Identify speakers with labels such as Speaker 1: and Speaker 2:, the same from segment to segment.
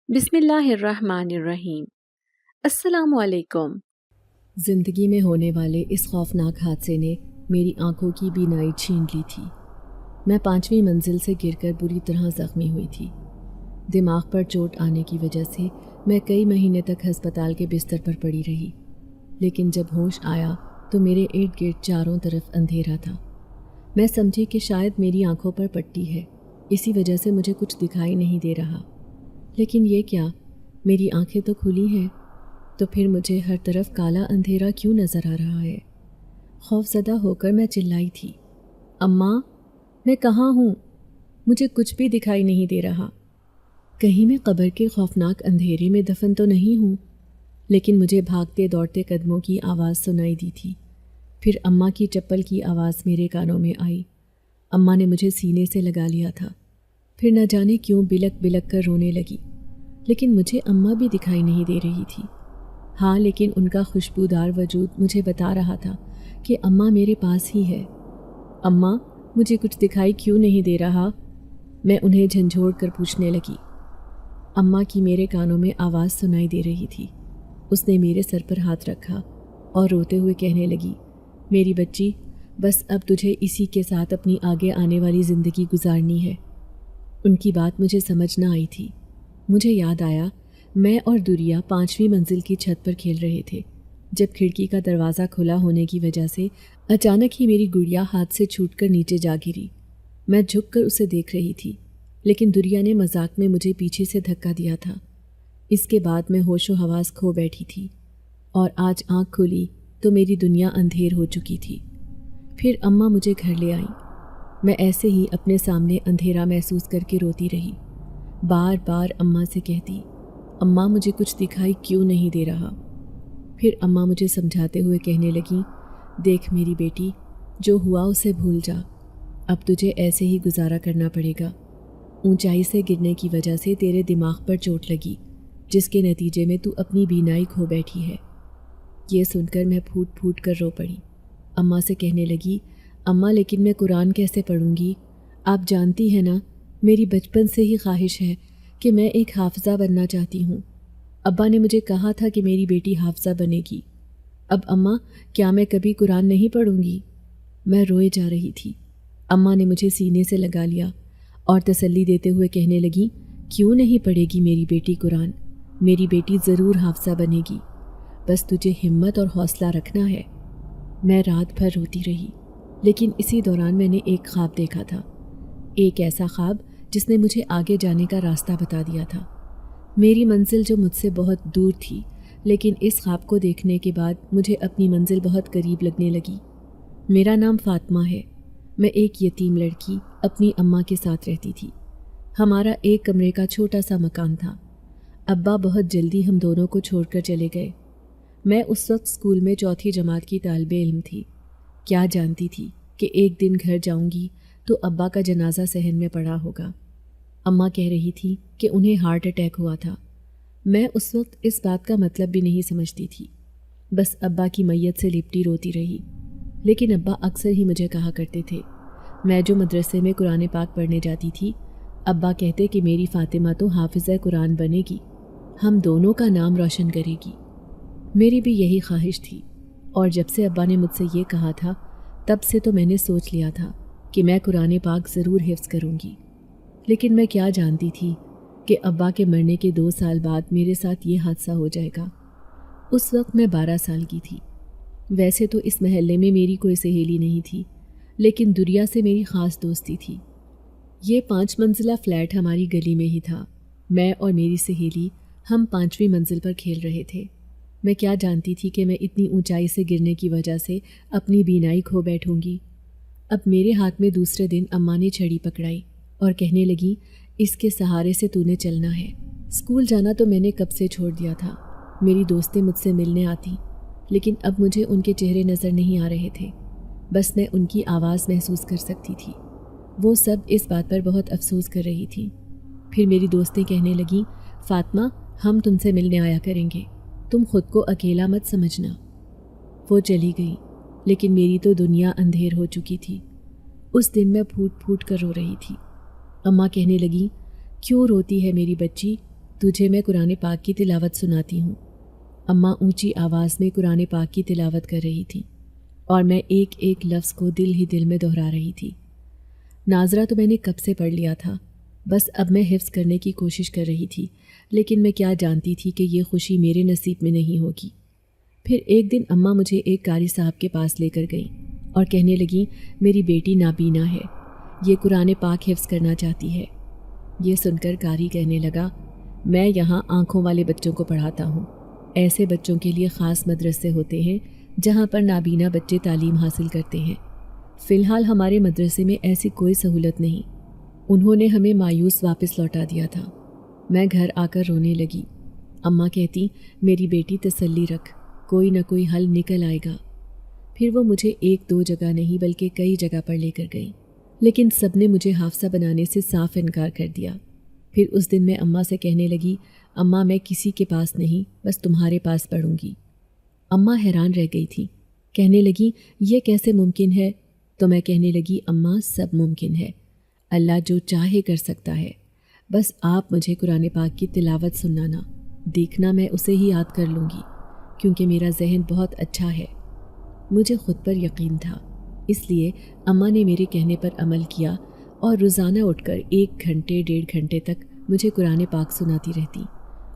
Speaker 1: بسم اللہ الرحمن الرحیم۔ السلام علیکم۔
Speaker 2: زندگی میں ہونے والے اس خوفناک حادثے نے میری آنکھوں کی بینائی چھین لی تھی۔ میں 5ویں منزل سے گر کر بری طرح زخمی ہوئی تھی۔ دماغ پر چوٹ آنے کی وجہ سے میں کئی مہینے تک ہسپتال کے بستر پر پڑی رہی، لیکن جب ہوش آیا تو میرے ارد گرد چاروں طرف اندھیرا تھا۔ میں سمجھی کہ شاید میری آنکھوں پر پٹی ہے، اسی وجہ سے مجھے کچھ دکھائی نہیں دے رہا۔ لیکن یہ کیا، میری آنکھیں تو کھلی ہیں، تو پھر مجھے ہر طرف کالا اندھیرا کیوں نظر آ رہا ہے؟ خوف زدہ ہو کر میں چلائی تھی، اماں میں کہاں ہوں؟ مجھے کچھ بھی دکھائی نہیں دے رہا۔ کہیں میں قبر کے خوفناک اندھیرے میں دفن تو نہیں ہوں؟ لیکن مجھے بھاگتے دوڑتے قدموں کی آواز سنائی دی تھی۔ پھر اماں کی چپل کی آواز میرے کانوں میں آئی۔ اماں نے مجھے سینے سے لگا لیا تھا، پھر نہ جانے کیوں بلک بلک کر رونے لگی، لیکن مجھے اماں بھی دکھائی نہیں دے رہی تھی۔ ہاں، لیکن ان کا خوشبودار وجود مجھے بتا رہا تھا کہ اماں میرے پاس ہی ہے۔ اماں، مجھے کچھ دکھائی کیوں نہیں دے رہا؟ میں انہیں جھنجھوڑ کر پوچھنے لگی۔ اماں کی میرے کانوں میں آواز سنائی دے رہی تھی۔ اس نے میرے سر پر ہاتھ رکھا اور روتے ہوئے کہنے لگی، میری بچی، بس اب تجھے اسی کے ساتھ اپنی آگے آنے والی زندگی گزارنی ہے۔ ان کی بات مجھے سمجھ نہ آئی تھی۔ مجھے یاد آیا، میں اور دریا 5ویں منزل کی چھت پر کھیل رہے تھے، جب کھڑکی کا دروازہ کھلا ہونے کی وجہ سے اچانک ہی میری گڑیا ہاتھ سے چھوٹ کر نیچے جا گری۔ میں جھک کر اسے دیکھ رہی تھی، لیکن دریا نے مذاق میں مجھے پیچھے سے دھکا دیا تھا۔ اس کے بعد میں ہوش و حواس کھو بیٹھی تھی، اور آج آنکھ کھلی تو میری دنیا اندھیر ہو چکی تھی۔ پھر اماں مجھے گھر لے آئیں۔ میں ایسے ہی اپنے سامنے اندھیرا محسوس کر کے روتی رہی، بار بار اماں سے کہتی، اماں مجھے کچھ دکھائی کیوں نہیں دے رہا؟ پھر اماں مجھے سمجھاتے ہوئے کہنے لگیں، دیکھ میری بیٹی، جو ہوا اسے بھول جا، اب تجھے ایسے ہی گزارا کرنا پڑے گا۔ اونچائی سے گرنے کی وجہ سے تیرے دماغ پر چوٹ لگی، جس کے نتیجے میں تو اپنی بینائی کھو بیٹھی ہے۔ یہ سن کر میں پھوٹ پھوٹ کر رو پڑی۔ اماں سے کہنے لگی، اماں لیکن میں قرآن کیسے پڑھوں گی؟ آپ جانتی ہیں نا، میری بچپن سے ہی خواہش ہے کہ میں ایک حافظہ بننا چاہتی ہوں۔ ابا نے مجھے کہا تھا کہ میری بیٹی حافظہ بنے گی۔ اب اماں، کیا میں کبھی قرآن نہیں پڑھوں گی؟ میں روئے جا رہی تھی۔ اماں نے مجھے سینے سے لگا لیا اور تسلی دیتے ہوئے کہنے لگی، کیوں نہیں پڑھے گی میری بیٹی قرآن؟ میری بیٹی ضرور حافظہ بنے گی، بس تجھے ہمت اور حوصلہ رکھنا ہے۔ میں رات بھر روتی رہی، لیکن اسی دوران میں نے ایک خواب دیکھا تھا، ایک ایسا خواب جس نے مجھے آگے جانے کا راستہ بتا دیا تھا۔ میری منزل جو مجھ سے بہت دور تھی، لیکن اس خواب کو دیکھنے کے بعد مجھے اپنی منزل بہت قریب لگنے لگی۔ میرا نام فاطمہ ہے۔ میں ایک یتیم لڑکی اپنی اماں کے ساتھ رہتی تھی۔ ہمارا ایک کمرے کا چھوٹا سا مکان تھا۔ ابا بہت جلدی ہم دونوں کو چھوڑ کر چلے گئے۔ میں اس وقت اسکول میں 4تھی جماعت کی طالب علم تھی۔ کیا جانتی تھی کہ ایک دن گھر جاؤں گی تو ابا کا جنازہ صحن میں پڑا ہوگا۔ اماں کہہ رہی تھی کہ انہیں ہارٹ اٹیک ہوا تھا۔ میں اس وقت اس بات کا مطلب بھی نہیں سمجھتی تھی، بس ابا کی میت سے لپٹی روتی رہی۔ لیکن ابا اکثر ہی مجھے کہا کرتے تھے، میں جو مدرسے میں قرآن پاک پڑھنے جاتی تھی، ابا کہتے کہ میری فاطمہ تو حافظہ قرآن بنے گی، ہم دونوں کا نام روشن کرے گی۔ میری بھی یہی خواہش تھی، اور جب سے ابا نے مجھ سے یہ کہا تھا، تب سے تو میں نے سوچ لیا تھا کہ میں قرآن پاک ضرور حفظ کروں گی۔ لیکن میں کیا جانتی تھی کہ ابا کے مرنے کے 2 سال بعد میرے ساتھ یہ حادثہ ہو جائے گا۔ اس وقت میں 12 سال کی تھی۔ ویسے تو اس محلے میں میری کوئی سہیلی نہیں تھی، لیکن دریا سے میری خاص دوستی تھی۔ یہ 5 منزلہ فلیٹ ہماری گلی میں ہی تھا۔ میں اور میری سہیلی ہم 5ویں منزل پر کھیل رہے تھے۔ میں کیا جانتی تھی کہ میں اتنی اونچائی سے گرنے کی وجہ سے اپنی بینائی کھو بیٹھوں گی۔ اب میرے ہاتھ میں دوسرے دن اماں نے چھڑی پکڑائی اور کہنے لگی، اس کے سہارے سے تو نے چلنا ہے۔ اسکول جانا تو میں نے کب سے چھوڑ دیا تھا۔ میری دوستیں مجھ سے ملنے آتی، لیکن اب مجھے ان کے چہرے نظر نہیں آ رہے تھے، بس میں ان کی آواز محسوس کر سکتی تھی۔ وہ سب اس بات پر بہت افسوس کر رہی تھیں۔ پھر میری دوستیں کہنے لگیں، فاطمہ، ہم تم سے ملنے آیا کریں گے، تم خود کو اکیلا مت سمجھنا۔ وہ چلی گئی، لیکن میری تو دنیا اندھیر ہو چکی تھی۔ اس دن میں پھوٹ پھوٹ کر رو رہی تھی۔ اماں کہنے لگی، کیوں روتی ہے میری بچی؟ تجھے میں قرآن پاک کی تلاوت سناتی ہوں۔ اماں اونچی آواز میں قرآن پاک کی تلاوت کر رہی تھی اور میں ایک ایک لفظ کو دل ہی دل میں دہرا رہی تھی۔ ناظرہ تو میں نے کب سے پڑھ لیا تھا، بس اب میں حفظ کرنے کی کوشش کر رہی تھی، لیکن میں کیا جانتی تھی کہ یہ خوشی میرے نصیب میں نہیں ہوگی۔ پھر ایک دن اماں مجھے ایک قاری صاحب کے پاس لے کر گئیں اور کہنے لگیں میری بیٹی نابینا ہے، یہ قرآن پاک حفظ کرنا چاہتی ہے۔ یہ سن کر قاری کہنے لگا میں یہاں آنکھوں والے بچوں کو پڑھاتا ہوں، ایسے بچوں کے لیے خاص مدرسے ہوتے ہیں جہاں پر نابینا بچے تعلیم حاصل کرتے ہیں، فی الحال ہمارے مدرسے میں ایسی کوئی سہولت نہیں۔ انہوں نے ہمیں مایوس واپس لوٹا دیا تھا۔ میں گھر آ کر رونے لگی۔ اماں کہتی میری بیٹی تسلی رکھ، کوئی نہ کوئی حل نکل آئے گا۔ پھر وہ مجھے ایک دو جگہ نہیں بلکہ کئی جگہ پر لے کر گئی، لیکن سب نے مجھے حافظہ بنانے سے صاف انکار کر دیا۔ پھر اس دن میں اماں سے کہنے لگی اماں میں کسی کے پاس نہیں، بس تمہارے پاس پڑھوں گی۔ اماں حیران رہ گئی تھی، کہنے لگی یہ کیسے ممکن ہے؟ تو میں کہنے لگی اماں سب ممکن ہے، اللہ جو چاہے کر سکتا ہے، بس آپ مجھے قرآن پاک کی تلاوت سنانا، دیکھنا میں اسے ہی یاد کر لوں گی، کیونکہ میرا ذہن بہت اچھا ہے۔ مجھے خود پر یقین تھا، اس لیے اماں نے میرے کہنے پر عمل کیا اور روزانہ اٹھ کر 1 گھنٹے 1.5 گھنٹے تک مجھے قرآن پاک سناتی رہتی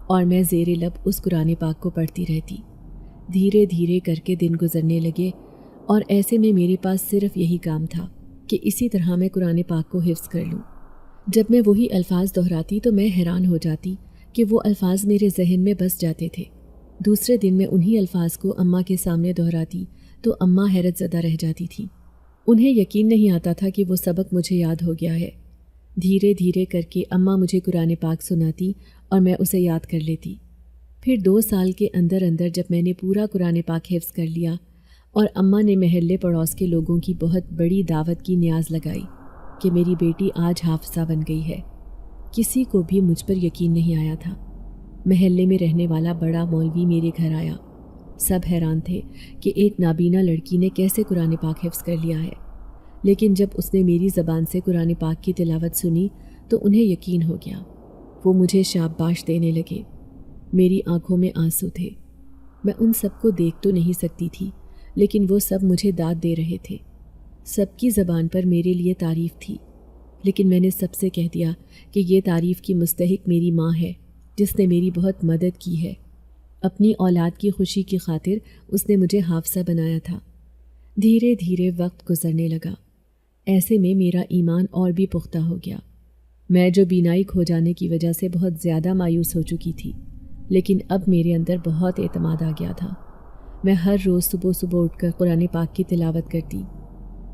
Speaker 2: اور میں زیر لب اس قرآن پاک کو پڑھتی رہتی۔ دھیرے دھیرے کر کے دن گزرنے لگے اور ایسے میں میرے پاس صرف یہی کام تھا کہ اسی طرح میں قرآن پاک کو حفظ کر لوں۔ جب میں وہی الفاظ دہراتی تو میں حیران ہو جاتی کہ وہ الفاظ میرے ذہن میں بس جاتے تھے۔ دوسرے دن میں انہی الفاظ کو اماں کے سامنے دہراتی تو اماں حیرت زدہ رہ جاتی تھیں۔ انہیں یقین نہیں آتا تھا کہ وہ سبق مجھے یاد ہو گیا ہے۔ دھیرے دھیرے کر کے اماں مجھے قرآن پاک سناتی اور میں اسے یاد کر لیتی۔ پھر 2 سال کے اندر اندر جب میں نے پورا قرآن پاک حفظ کر لیا اور اماں نے محلے پڑوس کے لوگوں کی بہت بڑی دعوت کی نیاز لگائی کہ میری بیٹی آج حافظہ بن گئی ہے، کسی کو بھی مجھ پر یقین نہیں آیا تھا۔ محلے میں رہنے والا بڑا مولوی میرے گھر آیا، سب حیران تھے کہ ایک نابینا لڑکی نے کیسے قرآن پاک حفظ کر لیا ہے، لیکن جب اس نے میری زبان سے قرآن پاک کی تلاوت سنی تو انہیں یقین ہو گیا۔ وہ مجھے شاباش دینے لگے۔ میری آنکھوں میں آنسو تھے۔ میں ان سب کو دیکھ تو نہیں سکتی تھی، لیکن وہ سب مجھے داد دے رہے تھے۔ سب کی زبان پر میرے لیے تعریف تھی، لیکن میں نے سب سے کہہ دیا کہ یہ تعریف کی مستحق میری ماں ہے جس نے میری بہت مدد کی ہے۔ اپنی اولاد کی خوشی کی خاطر اس نے مجھے حافظہ بنایا تھا۔ دھیرے دھیرے وقت گزرنے لگا، ایسے میں میرا ایمان اور بھی پختہ ہو گیا۔ میں جو بینائی کھو جانے کی وجہ سے بہت زیادہ مایوس ہو چکی تھی، لیکن اب میرے اندر بہت اعتماد آ گیا تھا۔ میں ہر روز صبح اٹھ کر قرآن پاک کی تلاوت کرتی۔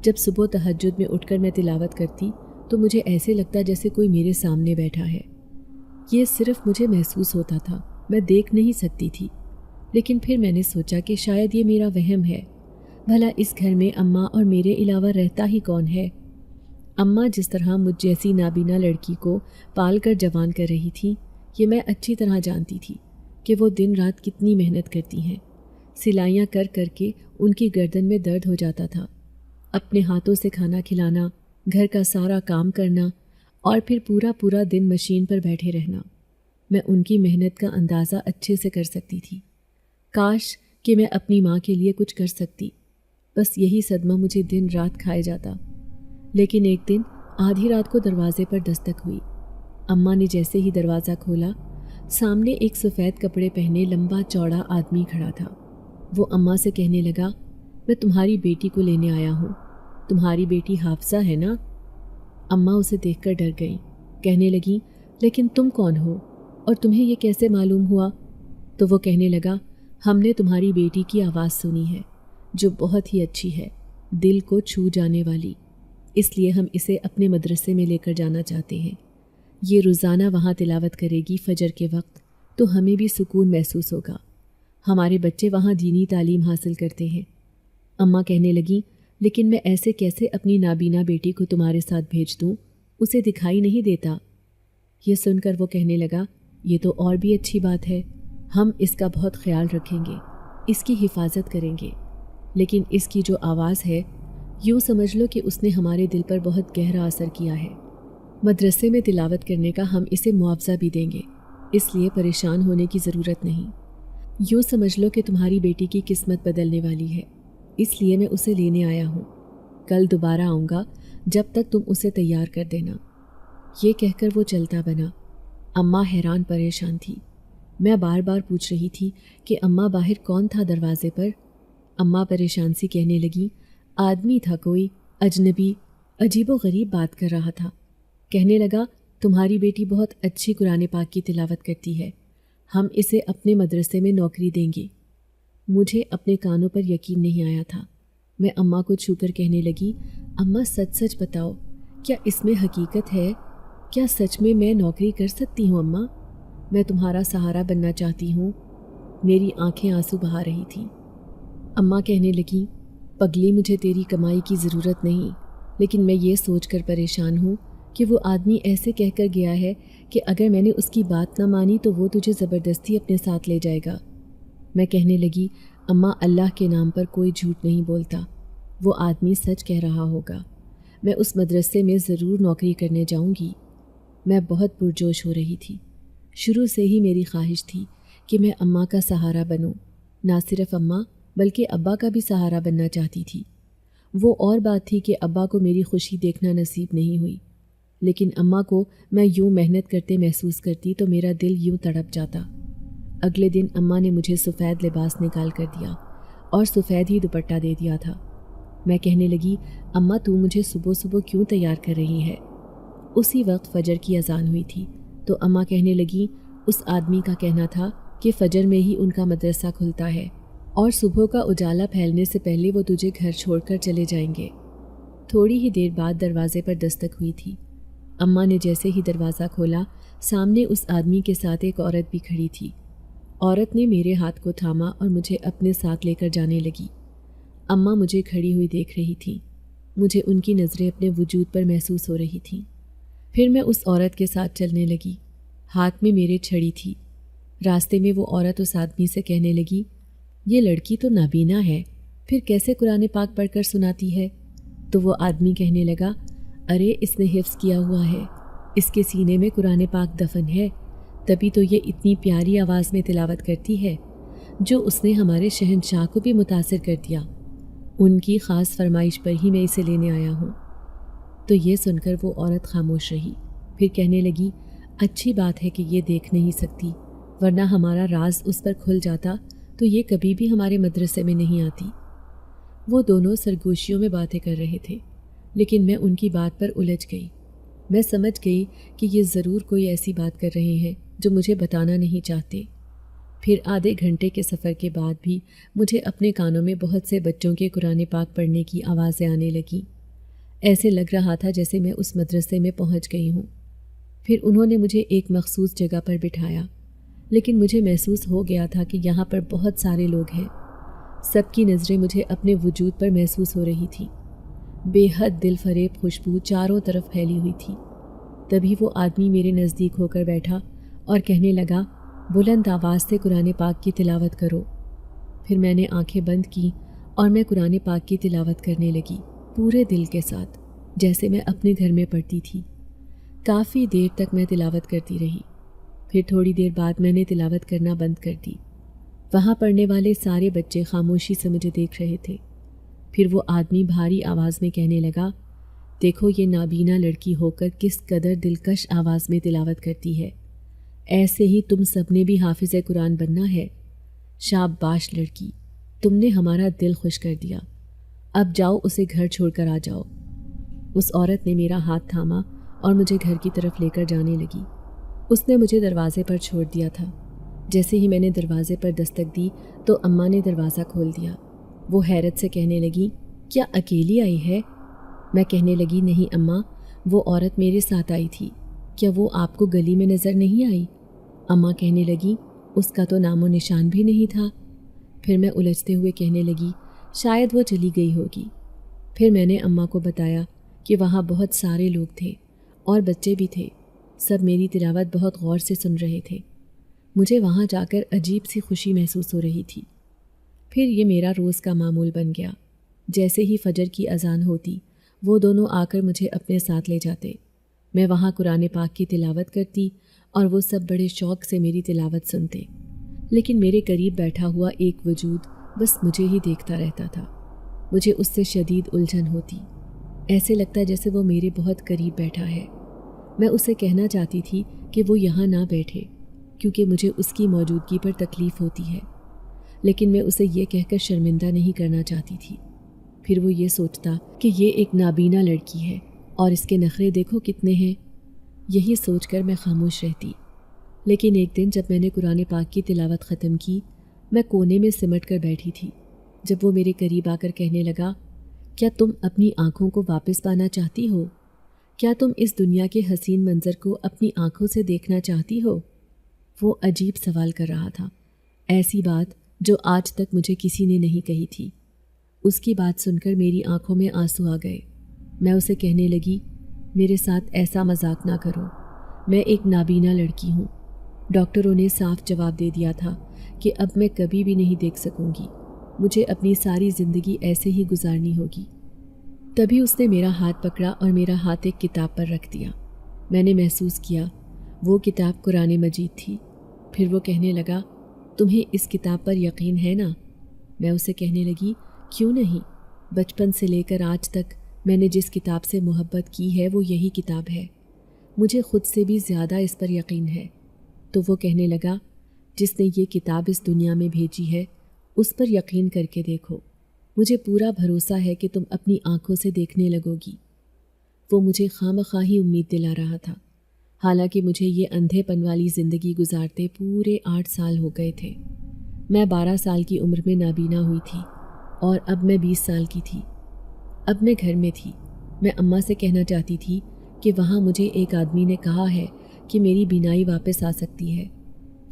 Speaker 2: جب صبح تہجد میں اٹھ کر میں تلاوت کرتی تو مجھے ایسے لگتا جیسے کوئی میرے سامنے بیٹھا ہے۔ یہ صرف مجھے محسوس ہوتا تھا، میں دیکھ نہیں سکتی تھی۔ لیکن پھر میں نے سوچا کہ شاید یہ میرا وہم ہے، بھلا اس گھر میں اماں اور میرے علاوہ رہتا ہی کون ہے؟ اماں جس طرح مجھ جیسی نابینا لڑکی کو پال کر جوان کر رہی تھی، یہ میں اچھی طرح جانتی تھی کہ وہ دن رات کتنی محنت کرتی ہیں۔ سلائیاں کر کر کے ان کی گردن میں درد ہو جاتا تھا۔ اپنے ہاتھوں سے کھانا کھلانا، گھر کا سارا کام کرنا اور پھر پورا دن مشین پر بیٹھے رہنا، میں ان کی محنت کا اندازہ اچھے سے کر سکتی تھی۔ کاش کہ میں اپنی ماں کے لیے کچھ کر سکتی، بس یہی صدمہ مجھے دن رات کھائے جاتا۔ لیکن ایک دن آدھی رات کو دروازے پر دستک ہوئی۔ اماں نے جیسے ہی دروازہ کھولا، سامنے ایک سفید کپڑے پہنے لمبا چوڑا آدمی کھڑا تھا۔ وہ اماں سے کہنے لگا میں تمہاری بیٹی کو لینے آیا ہوں، تمہاری بیٹی حافظہ ہے نا؟ اماں اسے دیکھ کر ڈر گئیں، کہنے لگیں لیکن تم کون ہو اور تمہیں یہ کیسے معلوم ہوا؟ تو وہ کہنے لگا ہم نے تمہاری بیٹی کی آواز سنی ہے جو بہت ہی اچھی ہے، دل کو چھو جانے والی، اس لیے ہم اسے اپنے مدرسے میں لے کر جانا چاہتے ہیں۔ یہ روزانہ وہاں تلاوت کرے گی فجر کے وقت تو ہمیں بھی سکون محسوس ہوگا، ہمارے بچے وہاں دینی تعلیم حاصل کرتے ہیں۔ اماں کہنے لگیں لیکن میں ایسے کیسے اپنی نابینا بیٹی کو تمہارے ساتھ بھیج دوں، اسے دکھائی نہیں دیتا۔ یہ سن کر وہ کہنے لگا یہ تو اور بھی اچھی بات ہے، ہم اس کا بہت خیال رکھیں گے، اس کی حفاظت کریں گے، لیکن اس کی جو آواز ہے یوں سمجھ لو کہ اس نے ہمارے دل پر بہت گہرا اثر کیا ہے۔ مدرسے میں تلاوت کرنے کا ہم اسے معاوضہ بھی دیں گے، اس لیے پریشان ہونے کی ضرورت نہیں۔ یوں سمجھ لو کہ تمہاری بیٹی کی قسمت بدلنے والی ہے، اس لیے میں اسے لینے آیا ہوں۔ کل دوبارہ آؤں گا، جب تک تم اسے تیار کر دینا۔ یہ کہہ کر وہ چلتا بنا۔ اماں حیران پریشان تھی۔ میں بار بار پوچھ رہی تھی کہ اماں باہر کون تھا دروازے پر؟ اماں پریشان سی کہنے لگی، آدمی تھا کوئی اجنبی، عجیب و غریب بات کر رہا تھا۔ کہنے لگا تمہاری بیٹی بہت اچھی قرآن پاک کی تلاوت کرتی ہے، ہم اسے اپنے مدرسے میں نوکری دیں گے۔ مجھے اپنے کانوں پر یقین نہیں آیا تھا۔ میں اماں کو چھو کر کہنے لگی، اماں سچ سچ بتاؤ، کیا اس میں حقیقت ہے؟ کیا سچ میں نوکری کر سکتی ہوں اماں؟ میں تمہارا سہارا بننا چاہتی ہوں۔ میری آنکھیں آنسو بہا رہی تھیں۔ اماں کہنے لگی، پگلی مجھے تیری کمائی کی ضرورت نہیں، لیکن میں یہ سوچ کر پریشان ہوں کہ وہ آدمی ایسے کہہ کر گیا ہے کہ اگر میں نے اس کی بات نہ مانی تو وہ تجھے زبردستی اپنے ساتھ لے جائے گا۔ میں کہنے لگی، اماں اللہ کے نام پر کوئی جھوٹ نہیں بولتا، وہ آدمی سچ کہہ رہا ہوگا۔ میں اس مدرسے میں ضرور نوکری کرنے جاؤں گی۔ میں بہت پرجوش ہو رہی تھی۔ شروع سے ہی میری خواہش تھی کہ میں اماں کا سہارا بنوں، نہ صرف اماں بلکہ ابا کا بھی سہارا بننا چاہتی تھی۔ وہ اور بات تھی کہ ابا کو میری خوشی دیکھنا نصیب نہیں ہوئی، لیکن اماں کو میں یوں محنت کرتے محسوس کرتی تو میرا دل یوں تڑپ جاتا۔ اگلے دن اماں نے مجھے سفید لباس نکال کر دیا اور سفید ہی دوپٹہ دے دیا تھا۔ میں کہنے لگی، اماں تو مجھے صبح صبح کیوں تیار کر رہی ہے؟ اسی وقت فجر کی اذان ہوئی تھی تو اماں کہنے لگی، اس آدمی کا کہنا تھا کہ فجر میں ہی ان کا مدرسہ کھلتا ہے اور صبح کا اجالا پھیلنے سے پہلے وہ تجھے گھر چھوڑ کر چلے جائیں گے۔ تھوڑی ہی دیر بعد دروازے پر دستک ہوئی تھی۔ اماں نے جیسے ہی دروازہ کھولا، سامنے اس آدمی کے ساتھ ایک عورت بھی کھڑی تھی۔ عورت نے میرے ہاتھ کو تھاما اور مجھے اپنے ساتھ لے کر جانے لگی۔ اماں مجھے کھڑی ہوئی دیکھ رہی تھیں۔ مجھے ان کی نظریں اپنے وجود پر محسوس ہو رہی تھیں۔ پھر میں اس عورت کے ساتھ چلنے لگی۔ ہاتھ میں میرے چھڑی تھی۔ راستے میں وہ عورت اس آدمی سے کہنے لگی، یہ لڑکی تو نابینا ہے، پھر کیسے قرآن پاک پڑھ کر سناتی ہے؟ تو وہ آدمی کہنے لگا، ارے اس نے حفظ کیا ہوا ہے، اس کے سینے میں قرآن پاک دفن ہے، تبھی تو یہ اتنی پیاری آواز میں تلاوت کرتی ہے، جو اس نے ہمارے شہنشاہ کو بھی متاثر کر دیا۔ ان کی خاص فرمائش پر ہی میں اسے لینے آیا ہوں۔ تو یہ سن کر وہ عورت خاموش رہی، پھر کہنے لگی، اچھی بات ہے کہ یہ دیکھ نہیں سکتی، ورنہ ہمارا راز اس پر کھل جاتا تو یہ کبھی بھی ہمارے مدرسے میں نہیں آتی۔ وہ دونوں سرگوشیوں میں باتیں کر رہے تھے، لیکن میں ان کی بات پر الجھ گئی۔ میں سمجھ گئی کہ یہ ضرور کوئی ایسی بات کر رہے ہیں جو مجھے بتانا نہیں چاہتے۔ پھر آدھے گھنٹے کے سفر کے بعد بھی مجھے اپنے کانوں میں بہت سے بچوں کے قرآن پاک پڑھنے کی آوازیں آنے لگیں۔ ایسے لگ رہا تھا جیسے میں اس مدرسے میں پہنچ گئی ہوں۔ پھر انہوں نے مجھے ایک مخصوص جگہ پر بٹھایا، لیکن مجھے محسوس ہو گیا تھا کہ یہاں پر بہت سارے لوگ ہیں۔ سب کی نظریں مجھے اپنے وجود پر محسوس ہو رہی تھیں۔ بے حد دل فریب خوشبو چاروں طرف پھیلی ہوئی تھی۔ تبھی وہ آدمی میرے نزدیک ہو کر بیٹھا اور کہنے لگا، بلند آواز سے قرآن پاک کی تلاوت کرو۔ پھر میں نے آنکھیں بند کی اور میں قرآن پاک کی تلاوت کرنے لگی، پورے دل کے ساتھ، جیسے میں اپنے گھر میں پڑھتی تھی۔ کافی دیر تک میں تلاوت کرتی رہی۔ پھر تھوڑی دیر بعد میں نے تلاوت کرنا بند کر دی۔ وہاں پڑھنے والے سارے بچے خاموشی سے مجھے دیکھ رہے تھے۔ پھر وہ آدمی بھاری آواز میں کہنے لگا، دیکھو یہ نابینا لڑکی ہو کر کس قدر دلکش آواز میں تلاوت کرتی ہے، ایسے ہی تم سب نے بھی حافظ قرآن بننا ہے۔ شاباش لڑکی، تم نے ہمارا دل خوش کر دیا، اب جاؤ اسے گھر چھوڑ کر آ جاؤ۔ اس عورت نے میرا ہاتھ تھاما اور مجھے گھر کی طرف لے کر جانے لگی۔ اس نے مجھے دروازے پر چھوڑ دیا تھا۔ جیسے ہی میں نے دروازے پر دستک دی تو اماں نے دروازہ کھول دیا۔ وہ حیرت سے کہنے لگی، کیا اکیلی آئی ہے؟ میں کہنے لگی، نہیں اماں، وہ عورت میرے ساتھ آئی تھی، کیا وہ آپ کو گلی میں نظر نہیں آئی؟ اماں کہنے لگی، اس کا تو نام و نشان بھی نہیں تھا۔ پھر میں الجھتے ہوئے کہنے لگی، شاید وہ چلی گئی ہوگی۔ پھر میں نے اماں کو بتایا کہ وہاں بہت سارے لوگ تھے اور بچے بھی تھے، سب میری تلاوت بہت غور سے سن رہے تھے۔ مجھے وہاں جا کر عجیب سی خوشی محسوس ہو رہی تھی۔ پھر یہ میرا روز کا معمول بن گیا۔ جیسے ہی فجر کی اذان ہوتی، وہ دونوں آ کر مجھے اپنے ساتھ لے جاتے۔ میں وہاں قرآن پاک کی تلاوت کرتی اور وہ سب بڑے شوق سے میری تلاوت سنتے، لیکن میرے قریب بیٹھا ہوا ایک وجود بس مجھے ہی دیکھتا رہتا تھا۔ مجھے اس سے شدید الجھن ہوتی، ایسے لگتا جیسے وہ میرے بہت قریب بیٹھا ہے۔ میں اسے کہنا چاہتی تھی کہ وہ یہاں نہ بیٹھے کیونکہ مجھے اس کی موجودگی پر تکلیف ہوتی ہے، لیکن میں اسے یہ کہہ کر شرمندہ نہیں کرنا چاہتی تھی۔ پھر وہ یہ سوچتا کہ یہ ایک نابینا لڑکی ہے اور اس کے نخرے دیکھو کتنے ہیں، یہی سوچ کر میں خاموش رہتی۔ لیکن ایک دن جب میں نے قرآن پاک کی تلاوت ختم کی، میں کونے میں سمٹ کر بیٹھی تھی جب وہ میرے قریب آ کر کہنے لگا، کیا تم اپنی آنکھوں کو واپس پانا چاہتی ہو؟ کیا تم اس دنیا کے حسین منظر کو اپنی آنکھوں سے دیکھنا چاہتی ہو؟ وہ عجیب سوال کر رہا تھا، ایسی بات جو آج تک مجھے کسی نے نہیں کہی تھی۔ اس کی بات سن کر میری آنکھوں میں آنسو آ گئے۔ میں اسے کہنے لگی، میرے ساتھ ایسا مذاق نہ کرو، میں ایک نابینا لڑکی ہوں۔ ڈاکٹروں نے صاف جواب دے دیا تھا کہ اب میں کبھی بھی نہیں دیکھ سکوں گی، مجھے اپنی ساری زندگی ایسے ہی گزارنی ہوگی۔ تبھی اس نے میرا ہاتھ پکڑا اور میرا ہاتھ ایک کتاب پر رکھ دیا۔ میں نے محسوس کیا وہ کتاب قرآن مجید تھی۔ پھر وہ کہنے لگا، تمہیں اس کتاب پر یقین ہے نا؟ میں اسے کہنے لگی، کیوں نہیں، بچپن سے لے کر آج تک میں نے جس کتاب سے محبت کی ہے وہ یہی کتاب ہے، مجھے خود سے بھی زیادہ اس پر یقین ہے۔ تو وہ کہنے لگا، جس نے یہ کتاب اس دنیا میں بھیجی ہے اس پر یقین کر کے دیکھو، مجھے پورا بھروسہ ہے کہ تم اپنی آنکھوں سے دیکھنے لگو گی۔ وہ مجھے خواہ ہی امید دلا رہا تھا، حالانکہ مجھے یہ اندھے پن والی زندگی گزارتے پورے 8 سال ہو گئے تھے۔ میں 12 سال کی عمر میں نابینا ہوئی تھی اور اب میں 20 سال کی تھی۔ اب میں گھر میں تھی۔ میں اماں سے کہنا چاہتی تھی کہ وہاں مجھے ایک آدمی نے کہا ہے کہ میری بینائی واپس آ سکتی ہے،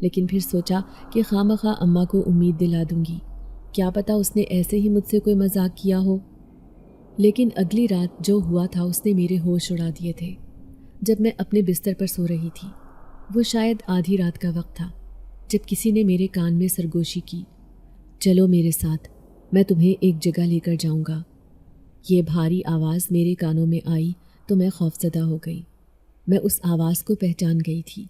Speaker 2: لیکن پھر سوچا کہ خواہ اماں کو امید دلا دوں گی، کیا پتہ اس نے ایسے ہی مجھ سے کوئی مذاق کیا ہو۔ لیکن اگلی رات جو ہوا تھا اس نے میرے ہوش اڑا دیے تھے۔ جب میں اپنے بستر پر سو رہی تھی، وہ شاید آدھی رات کا وقت تھا، جب کسی نے میرے کان میں سرگوشی کی، چلو میرے ساتھ، میں تمہیں ایک جگہ لے کر جاؤں گا۔ یہ بھاری آواز میرے کانوں میں آئی تو میں خوفزدہ ہو گئی۔ میں اس آواز کو پہچان گئی تھی،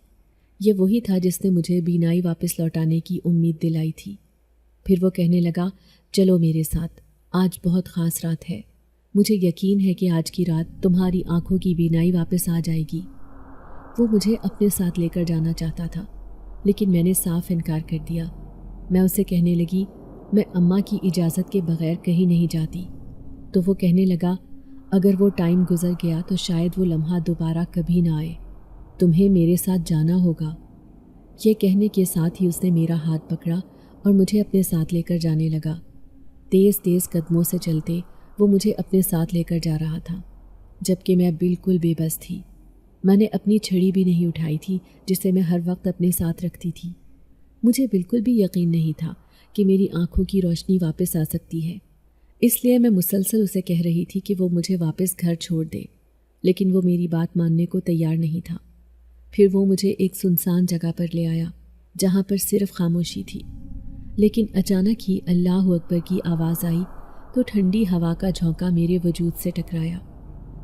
Speaker 2: یہ وہی تھا جس نے مجھے بینائی واپس لوٹانے کی امید دلائی تھی۔ پھر وہ کہنے لگا، چلو میرے ساتھ، آج بہت خاص رات ہے، مجھے یقین ہے کہ آج کی رات تمہاری آنکھوں کی بینائی واپس آ جائے گی۔ وہ مجھے اپنے ساتھ لے کر جانا چاہتا تھا، لیکن میں نے صاف انکار کر دیا۔ میں اسے کہنے لگی، میں اماں کی اجازت کے بغیر کہیں نہیں جاتی۔ تو وہ کہنے لگا، اگر وہ ٹائم گزر گیا تو شاید وہ لمحہ دوبارہ کبھی نہ آئے، تمہیں میرے ساتھ جانا ہوگا۔ یہ کہنے کے ساتھ ہی اس نے میرا ہاتھ پکڑا اور مجھے اپنے ساتھ لے کر جانے لگا۔ تیز تیز قدموں سے چلتے وہ مجھے اپنے ساتھ لے کر جا رہا تھا، جبکہ میں بالکل بے بس تھی۔ میں نے اپنی چھڑی بھی نہیں اٹھائی تھی جسے میں ہر وقت اپنے ساتھ رکھتی تھی۔ مجھے بالکل بھی یقین نہیں تھا کہ میری آنکھوں کی روشنی واپس آ سکتی ہے، اس لیے میں مسلسل اسے کہہ رہی تھی کہ وہ مجھے واپس گھر چھوڑ دے، لیکن وہ میری بات ماننے کو تیار نہیں تھا۔ پھر وہ مجھے ایک سنسان جگہ پر لے آیا جہاں پر صرف خاموشی تھی، لیکن اچانک ہی اللہ اکبر کی آواز آئی تو ٹھنڈی ہوا کا جھونکا میرے وجود سے ٹکرایا۔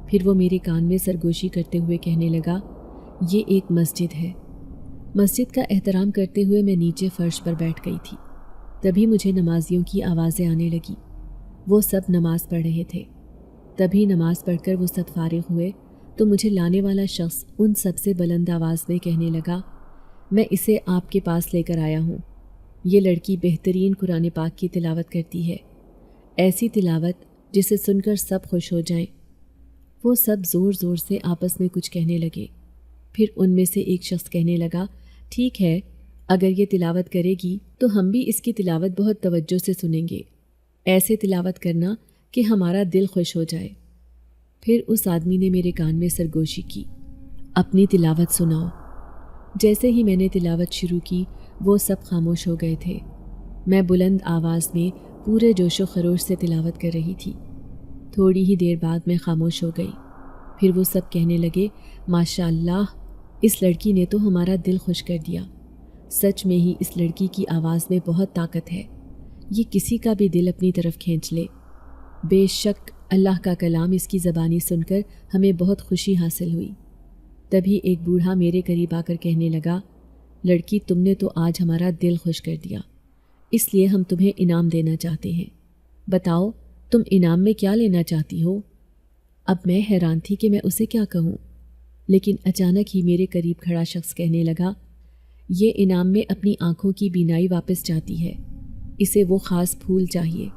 Speaker 2: پھر وہ میرے کان میں سرگوشی کرتے ہوئے کہنے لگا، یہ ایک مسجد ہے۔ مسجد کا احترام کرتے ہوئے میں نیچے فرش پر بیٹھ گئی تھی۔ تبھی مجھے نمازیوں کی آوازیں آنے لگی، وہ سب نماز پڑھ رہے تھے۔ تبھی نماز پڑھ کر وہ سب فارغ ہوئے تو مجھے لانے والا شخص ان سب سے بلند آواز میں کہنے لگا، میں اسے آپ کے پاس لے کر آیا ہوں۔ یہ لڑکی بہترین قرآن پاک کی تلاوت کرتی ہے، ایسی تلاوت جسے سن کر سب خوش ہو جائیں۔ وہ سب زور زور سے آپس میں کچھ کہنے لگے۔ پھر ان میں سے ایک شخص کہنے لگا، ٹھیک ہے، اگر یہ تلاوت کرے گی تو ہم بھی اس کی تلاوت بہت توجہ سے سنیں گے، ایسے تلاوت کرنا کہ ہمارا دل خوش ہو جائے۔ پھر اس آدمی نے میرے کان میں سرگوشی کی، اپنی تلاوت سناؤ۔ جیسے ہی میں نے تلاوت شروع کی وہ سب خاموش ہو گئے تھے۔ میں بلند آواز میں پورے جوش و خروش سے تلاوت کر رہی تھی۔ تھوڑی ہی دیر بعد میں خاموش ہو گئی۔ پھر وہ سب کہنے لگے، ماشاء اللہ، اس لڑکی نے تو ہمارا دل خوش کر دیا۔ سچ میں ہی اس لڑکی کی آواز میں بہت طاقت ہے، یہ کسی کا بھی دل اپنی طرف کھینچ لے۔ بے شک اللہ کا کلام اس کی زبانی سن کر ہمیں بہت خوشی حاصل ہوئی۔ تبھی ایک بوڑھا میرے قریب آ کر کہنے لگا، لڑکی تم نے تو آج ہمارا دل خوش کر دیا، اس لیے ہم تمہیں انعام دینا چاہتے ہیں، بتاؤ تم انعام میں کیا لینا چاہتی ہو؟ اب میں حیران تھی کہ میں اسے کیا کہوں، لیکن اچانک ہی میرے قریب کھڑا شخص کہنے لگا، یہ انعام میں اپنی آنکھوں کی بینائی واپس چاہتی ہے، اسے وہ خاص پھول چاہیے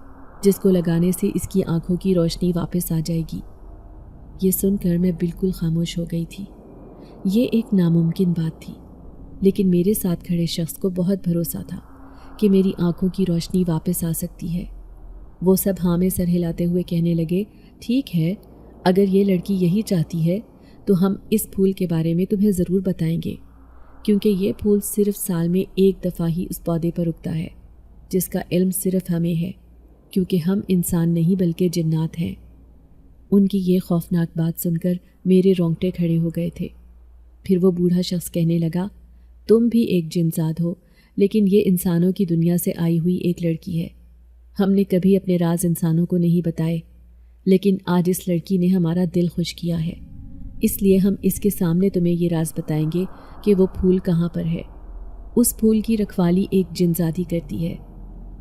Speaker 2: جس کو لگانے سے اس کی آنکھوں کی روشنی واپس آ جائے گی۔ یہ سن کر میں بالکل خاموش ہو گئی تھی۔ یہ ایک ناممکن بات تھی، لیکن میرے ساتھ کھڑے شخص کو بہت بھروسہ تھا کہ میری آنکھوں کی روشنی واپس آ سکتی ہے۔ وہ سب ہاں میں سر ہلاتے ہوئے کہنے لگے، ٹھیک ہے، اگر یہ لڑکی یہی چاہتی ہے تو ہم اس پھول کے بارے میں تمہیں ضرور بتائیں گے، کیونکہ یہ پھول صرف سال میں ایک دفعہ ہی اس پودے پر اگتا ہے، جس کا علم صرف ہمیں ہے، کیونکہ ہم انسان نہیں بلکہ جنات ہیں۔ ان کی یہ خوفناک بات سن کر میرے رونگٹے کھڑے ہو گئے تھے۔ پھر وہ بوڑھا شخص کہنے لگا، تم بھی ایک جنزاد ہو، لیکن یہ انسانوں کی دنیا سے آئی ہوئی ایک لڑکی ہے۔ ہم نے کبھی اپنے راز انسانوں کو نہیں بتائے، لیکن آج اس لڑکی نے ہمارا دل خوش کیا ہے، اس لیے ہم اس کے سامنے تمہیں یہ راز بتائیں گے کہ وہ پھول کہاں پر ہے۔ اس پھول کی رکھوالی ایک جنزادی کرتی ہے،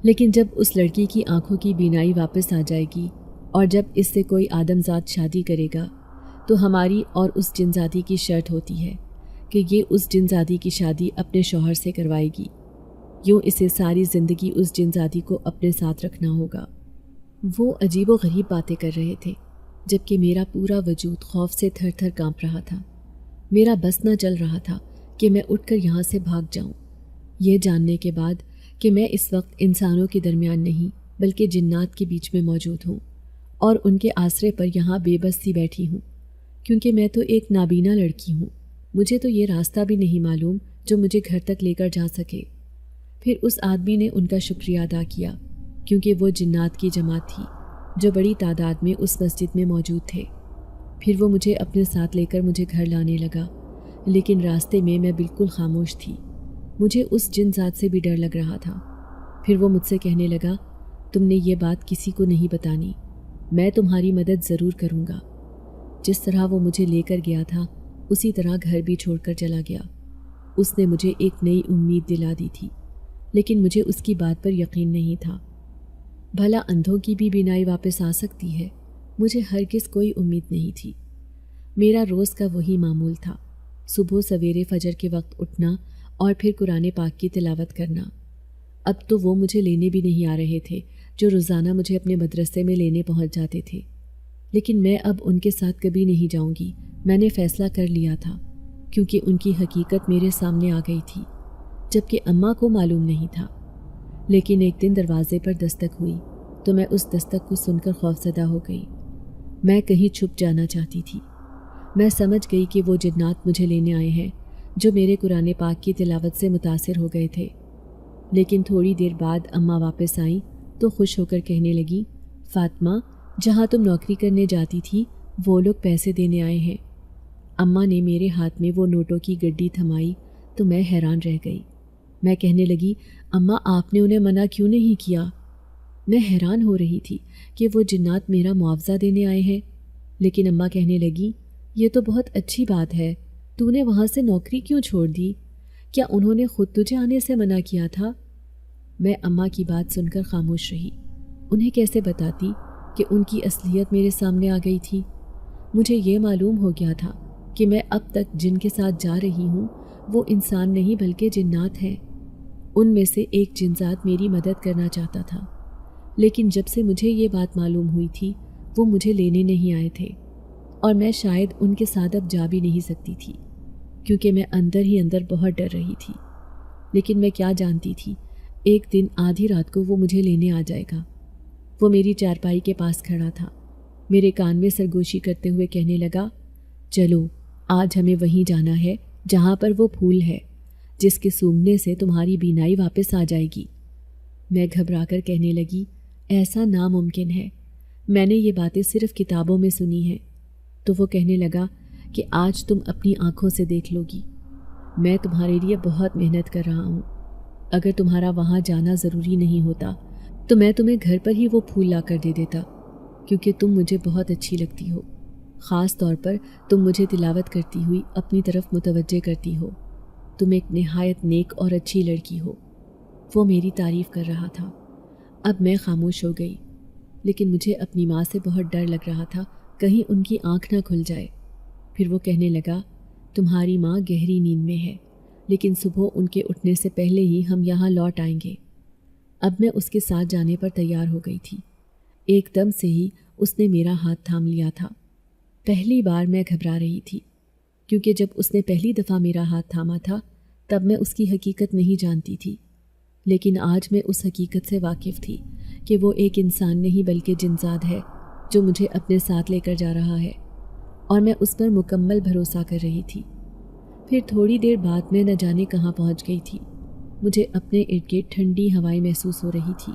Speaker 2: لیکن جب اس لڑکی کی آنکھوں کی بینائی واپس آ جائے گی اور جب اس سے کوئی آدمزاد شادی کرے گا تو ہماری اور اس جنزادی کی شرط ہوتی ہے کہ یہ اس جنزادی کی شادی اپنے شوہر سے کروائے گی، یوں اسے ساری زندگی اس جنزادی کو اپنے ساتھ رکھنا ہوگا۔ وہ عجیب و غریب باتیں کر رہے تھے، جبکہ میرا پورا وجود خوف سے تھر تھر کانپ رہا تھا۔ میرا بس نہ چل رہا تھا کہ میں اٹھ کر یہاں سے بھاگ جاؤں، یہ جاننے کے بعد کہ میں اس وقت انسانوں کے درمیان نہیں بلکہ جنات کے بیچ میں موجود ہوں اور ان کے آسرے پر یہاں بے بس سی بیٹھی ہوں، کیونکہ میں تو ایک نابینا لڑکی ہوں، مجھے تو یہ راستہ بھی نہیں معلوم جو مجھے گھر تک لے کر جا سکے۔ پھر اس آدمی نے ان کا شکریہ ادا کیا، کیونکہ وہ جنات کی جماعت تھی جو بڑی تعداد میں اس مسجد میں موجود تھے۔ پھر وہ مجھے اپنے ساتھ لے کر مجھے گھر لانے لگا، لیکن راستے میں میں بالکل خاموش تھی، مجھے اس جن ذات سے بھی ڈر لگ رہا تھا۔ پھر وہ مجھ سے کہنے لگا، تم نے یہ بات کسی کو نہیں بتانی، میں تمہاری مدد ضرور کروں گا۔ جس طرح وہ مجھے لے کر گیا تھا اسی طرح گھر بھی چھوڑ کر چلا گیا۔ اس نے مجھے ایک نئی امید دلا دی تھی، لیکن مجھے اس کی بات پر یقین نہیں تھا۔ بھلا اندھوں کی بھی بینائی واپس آ سکتی ہے؟ مجھے ہرگز کوئی امید نہیں تھی۔ میرا روز کا وہی معمول تھا، صبح سویرے فجر کے وقت اٹھنا اور پھر قرآن پاک کی تلاوت کرنا۔ اب تو وہ مجھے لینے بھی نہیں آ رہے تھے جو روزانہ مجھے اپنے مدرسے میں لینے پہنچ جاتے تھے، لیکن میں اب ان کے ساتھ کبھی نہیں جاؤں گی، میں نے فیصلہ کر لیا تھا، کیونکہ ان کی حقیقت میرے سامنے آ گئی تھی، جبکہ اماں کو معلوم نہیں تھا۔ لیکن ایک دن دروازے پر دستک ہوئی تو میں اس دستک کو سن کر خوفزدہ ہو گئی۔ میں کہیں چھپ جانا چاہتی تھی۔ میں سمجھ گئی کہ وہ جنات مجھے لینے آئے ہیں جو میرے قرآن پاک کی تلاوت سے متاثر ہو گئے تھے۔ لیکن تھوڑی دیر بعد اماں واپس آئیں تو خوش ہو کر کہنے لگی، فاطمہ، جہاں تم نوکری کرنے جاتی تھی وہ لوگ پیسے دینے آئے ہیں۔ اماں نے میرے ہاتھ میں وہ نوٹوں کی گڈی تھمائی تو میں حیران رہ گئی۔ میں کہنے لگی، اماں آپ نے انہیں منع کیوں نہیں کیا؟ میں حیران ہو رہی تھی کہ وہ جنات میرا معاوضہ دینے آئے ہیں، لیکن اماں کہنے لگی، یہ تو بہت اچھی بات ہے، تو نے وہاں سے نوکری کیوں چھوڑ دی؟ کیا انہوں نے خود تجھے آنے سے منع کیا تھا؟ میں اماں کی بات سن کر خاموش رہی۔ انہیں کیسے بتاتی کہ ان کی اصلیت میرے سامنے آ گئی تھی؟ مجھے یہ معلوم ہو گیا تھا کہ میں اب تک جن کے ساتھ جا رہی ہوں وہ انسان نہیں بلکہ جنات ہیں۔ ان میں سے ایک جنزاد میری مدد کرنا چاہتا تھا، لیکن جب سے مجھے یہ بات معلوم ہوئی تھی وہ مجھے لینے نہیں آئے تھے، اور میں شاید ان کے ساتھ اب جا بھی نہیں سکتی تھی، کیونکہ میں اندر ہی اندر بہت ڈر رہی تھی۔ لیکن میں کیا جانتی تھی، ایک دن آدھی رات کو وہ مجھے لینے آ جائے گا۔ وہ میری چارپائی کے پاس کھڑا تھا، میرے کان میں سرگوشی کرتے ہوئے کہنے لگا، چلو آج ہمیں وہیں جانا ہے جہاں پر وہ پھول ہے جس کے سونگھنے سے تمہاری بینائی واپس آ جائے گی۔ میں گھبرا کر کہنے لگی، ایسا ناممکن ہے، میں نے یہ باتیں صرف کتابوں میں سنی ہیں۔ تو وہ کہنے لگا کہ آج تم اپنی آنکھوں سے دیکھ لو گی، میں تمہارے لیے بہت محنت کر رہا ہوں۔ اگر تمہارا وہاں جانا ضروری نہیں ہوتا تو میں تمہیں گھر پر ہی وہ پھول لا کر دے دیتا، کیونکہ تم مجھے بہت اچھی لگتی ہو۔ خاص طور پر تم مجھے تلاوت کرتی ہوئی اپنی طرف متوجہ کرتی ہو۔ تم ایک نہایت نیک اور اچھی لڑکی ہو۔ وہ میری تعریف کر رہا تھا۔ اب میں خاموش ہو گئی، لیکن مجھے اپنی ماں سے بہت ڈر لگ رہا تھا کہیں ان کی آنکھ نہ کھل جائے۔ پھر وہ کہنے لگا، تمہاری ماں گہری نیند میں ہے، لیکن صبح ان کے اٹھنے سے پہلے ہی ہم یہاں لوٹ آئیں گے۔ اب میں اس کے ساتھ جانے پر تیار ہو گئی تھی۔ ایک دم سے ہی اس نے میرا ہاتھ تھام لیا تھا۔ پہلی بار میں گھبرا رہی تھی، کیونکہ جب اس نے پہلی دفعہ میرا ہاتھ تھاما تھا تب میں اس کی حقیقت نہیں جانتی تھی، لیکن آج میں اس حقیقت سے واقف تھی کہ وہ ایک انسان نہیں بلکہ جنزاد ہے جو مجھے اپنے ساتھ لے کر جا رہا ہے، اور میں اس پر مکمل بھروسہ کر رہی تھی۔ پھر تھوڑی دیر بعد میں نہ جانے کہاں پہنچ گئی تھی۔ مجھے اپنے ارد گرد ٹھنڈی ہوائیں محسوس ہو رہی تھی۔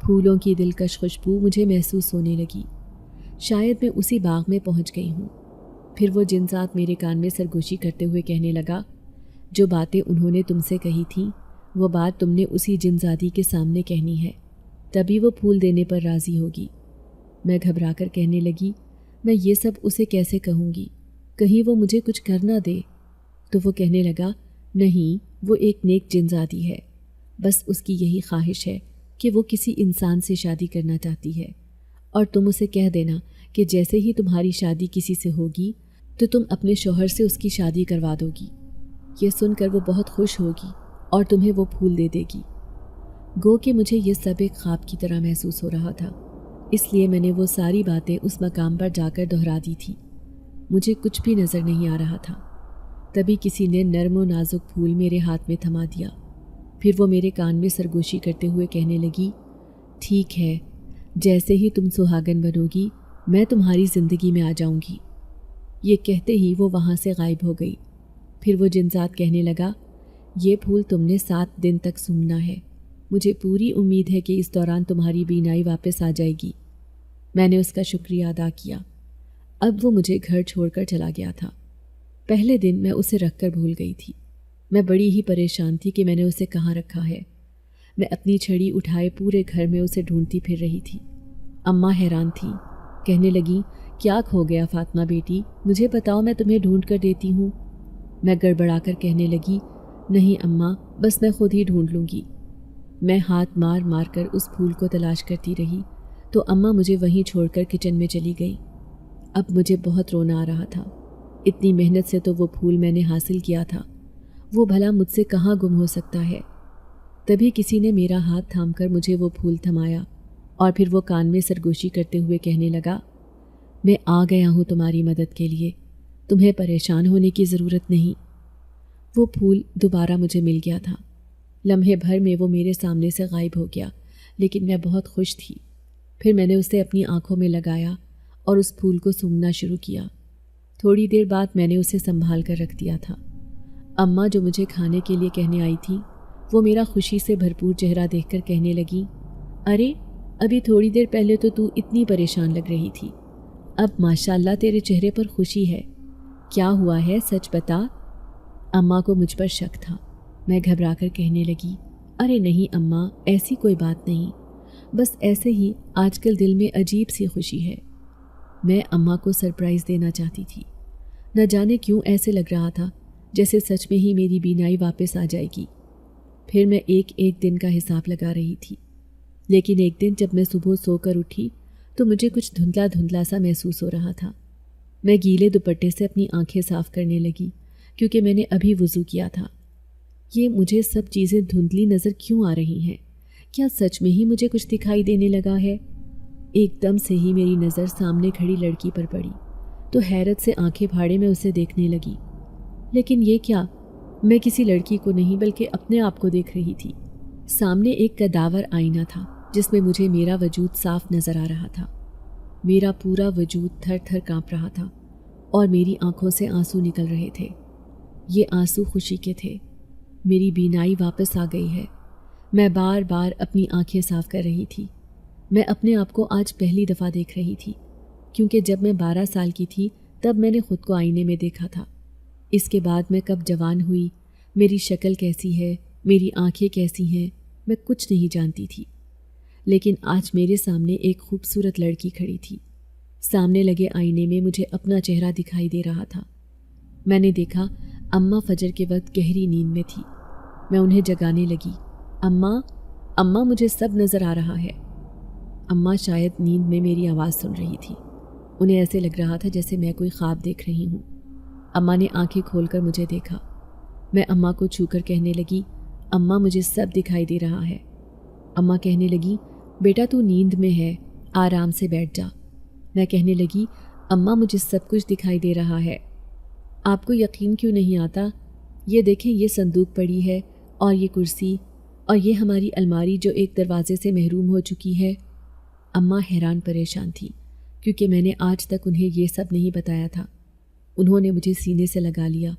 Speaker 2: پھولوں کی دلکش خوشبو مجھے محسوس ہونے لگی۔ شاید میں اسی باغ میں پہنچ گئی ہوں۔ پھر وہ جنزاد میرے کان میں سرگوشی کرتے ہوئے کہنے لگا، جو باتیں انہوں نے تم سے کہی تھیں وہ بات تم نے اسی جنزادی کے سامنے کہنی ہے، تبھی وہ پھول دینے پر راضی ہوگی۔ میں گھبرا کر کہنے لگی، میں یہ سب اسے کیسے کہوں گی؟ کہیں وہ مجھے کچھ کر نہ دے۔ تو وہ کہنے لگا، نہیں، وہ ایک نیک جنزادی ہے، بس اس کی یہی خواہش ہے کہ وہ کسی انسان سے شادی کرنا چاہتی ہے، اور تم اسے کہہ دینا کہ جیسے ہی تمہاری شادی کسی سے ہوگی تو تم اپنے شوہر سے اس کی شادی کروا دو گی۔ یہ سن کر وہ بہت خوش ہوگی اور تمہیں وہ پھول دے دے گی۔ گو کہ مجھے یہ سب ایک خواب کی طرح محسوس ہو رہا تھا، اس لیے میں نے وہ ساری باتیں اس مقام پر جا کر دہرا دی تھی۔ مجھے کچھ بھی نظر نہیں آ رہا تھا۔ تبھی کسی نے نرم و نازک پھول میرے ہاتھ میں تھما دیا۔ پھر وہ میرے کان میں سرگوشی کرتے ہوئے کہنے لگی، ٹھیک ہے، جیسے ہی تم سہاگن بنو گی میں تمہاری زندگی میں آ جاؤں گی۔ یہ کہتے ہی وہ وہاں سے غائب ہو گئی۔ پھر وہ جنزاد کہنے لگا، یہ پھول تم نے 7 دن تک سونگھنا ہے۔ مجھے پوری امید ہے کہ اس دوران تمہاری بینائی واپس آ جائے گی۔ میں نے اس کا شکریہ ادا کیا۔ اب وہ مجھے گھر چھوڑ کر چلا گیا تھا۔ پہلے دن میں اسے رکھ کر بھول گئی تھی۔ میں بڑی ہی پریشان تھی کہ میں نے اسے کہاں رکھا ہے۔ میں اپنی چھڑی اٹھائے پورے گھر میں اسے ڈھونڈتی پھر رہی تھی۔ اماں حیران تھیں، کہنے لگیں، کیا کھو گیا فاطمہ بیٹی؟ مجھے بتاؤ، میں تمہیں ڈھونڈ کر دیتی ہوں۔ میں گڑبڑا کر کہنے لگی، نہیں اماں، بس میں خود ہی ڈھونڈ لوں گی۔ میں ہاتھ مار مار کر اس پھول کو تلاش کرتی رہی تو اماں مجھے وہیں چھوڑ کر کچن میں چلی گئی۔ اب مجھے بہت رونا آ رہا تھا۔ اتنی محنت سے تو وہ پھول میں نے حاصل کیا تھا، وہ بھلا مجھ سے کہاں گم ہو سکتا ہے؟ تبھی کسی نے میرا ہاتھ تھام کر مجھے وہ پھول تھمایا، اور پھر وہ کان میں سرگوشی کرتے ہوئے کہنے لگا، میں آ گیا ہوں تمہاری مدد کے لیے، تمہیں پریشان ہونے کی ضرورت نہیں۔ وہ پھول دوبارہ مجھے مل گیا تھا۔ لمحے بھر میں وہ میرے سامنے سے غائب ہو گیا، لیکن میں بہت خوش تھی۔ پھر میں نے اسے اپنی آنکھوں میں لگایا اور اس پھول کو سونگھنا شروع کیا۔ تھوڑی دیر بعد میں نے اسے سنبھال کر رکھ دیا تھا۔ اماں جو مجھے کھانے کے لیے کہنے آئی تھی، وہ میرا خوشی سے بھرپور چہرہ دیکھ کر کہنے لگی، ارے ابھی تھوڑی دیر پہلے تو اتنی پریشان لگ رہی تھی، اب ماشاءاللہ تیرے چہرے پر خوشی ہے، کیا ہوا ہے سچ بتا۔ اماں کو مجھ پر شک تھا۔ میں گھبرا کر کہنے لگی، ارے نہیں اماں، ایسی کوئی بات نہیں، بس ایسے ہی آج کل دل میں عجیب سی خوشی ہے۔ میں اماں کو سرپرائز دینا چاہتی تھی۔ نہ جانے کیوں ایسے لگ رہا تھا جیسے سچ میں ہی میری بینائی واپس آ جائے گی۔ پھر میں ایک ایک دن کا حساب لگا رہی تھی، لیکن ایک دن جب میں صبح سو کر اٹھی تو مجھے کچھ دھندلا دھندلا سا محسوس ہو رہا تھا۔ میں گیلے دوپٹے سے اپنی آنکھیں صاف کرنے لگی، کیونکہ میں نے ابھی وضو کیا تھا۔ یہ مجھے سب چیزیں دھندلی نظر کیوں آ رہی ہیں؟ کیا سچ میں ہی مجھے کچھ دکھائی دینے لگا ہے؟ ایک دم سے ہی میری نظر سامنے کھڑی لڑکی پر پڑی تو حیرت سے آنکھیں پھاڑے میں اسے دیکھنے لگی۔ لیکن یہ کیا؟ میں کسی لڑکی کو نہیں بلکہ اپنے آپ کو دیکھ رہی تھی۔ سامنے ایک کداور آئینہ تھا جس میں مجھے میرا وجود صاف نظر آ رہا تھا۔ میرا پورا وجود تھر تھر کانپ رہا تھا اور میری آنکھوں سے آنسو نکل رہے تھے۔ یہ آنسو خوشی کے تھے۔ میری بینائی واپس آ گئی ہے۔ میں بار بار اپنی آنکھیں صاف کر رہی تھی۔ میں اپنے آپ کو آج پہلی دفعہ دیکھ رہی تھی، کیونکہ جب میں 12 سال کی تھی تب میں نے خود کو آئینے میں دیکھا تھا۔ اس کے بعد میں کب جوان ہوئی، میری شکل کیسی ہے، میری آنکھیں کیسی ہیں، میں کچھ نہیں جانتی تھی۔ لیکن آج میرے سامنے ایک خوبصورت لڑکی کھڑی تھی۔ سامنے لگے آئینے میں مجھے اپنا چہرہ دکھائی دے رہا تھا۔ میں نے دیکھا اماں فجر کے وقت گہری نیند میں تھی۔ میں انہیں جگانے لگی، اماں اماں مجھے سب نظر آ رہا ہے۔ اماں شاید نیند میں میری آواز سن رہی تھی۔ انہیں ایسے لگ رہا تھا جیسے میں کوئی خواب دیکھ رہی ہوں۔ اماں نے آنکھیں کھول کر مجھے دیکھا۔ میں اماں کو چھو کر کہنے لگی، اماں مجھے سب دکھائی دے رہا ہے۔ اماں کہنے لگی، بیٹا تو نیند میں ہے، آرام سے بیٹھ جا۔ میں کہنے لگی، اماں مجھے سب کچھ دکھائی دے رہا ہے۔ آپ کو یقین کیوں نہیں آتا؟ یہ دیکھیں، یہ صندوق پڑی ہے اور یہ کرسی اور یہ ہماری الماری جو ایک دروازے سے محروم ہو چکی ہے۔ اماں حیران پریشان تھی کیونکہ میں نے آج تک انہیں یہ سب نہیں بتایا تھا۔ انہوں نے مجھے سینے سے لگا لیا،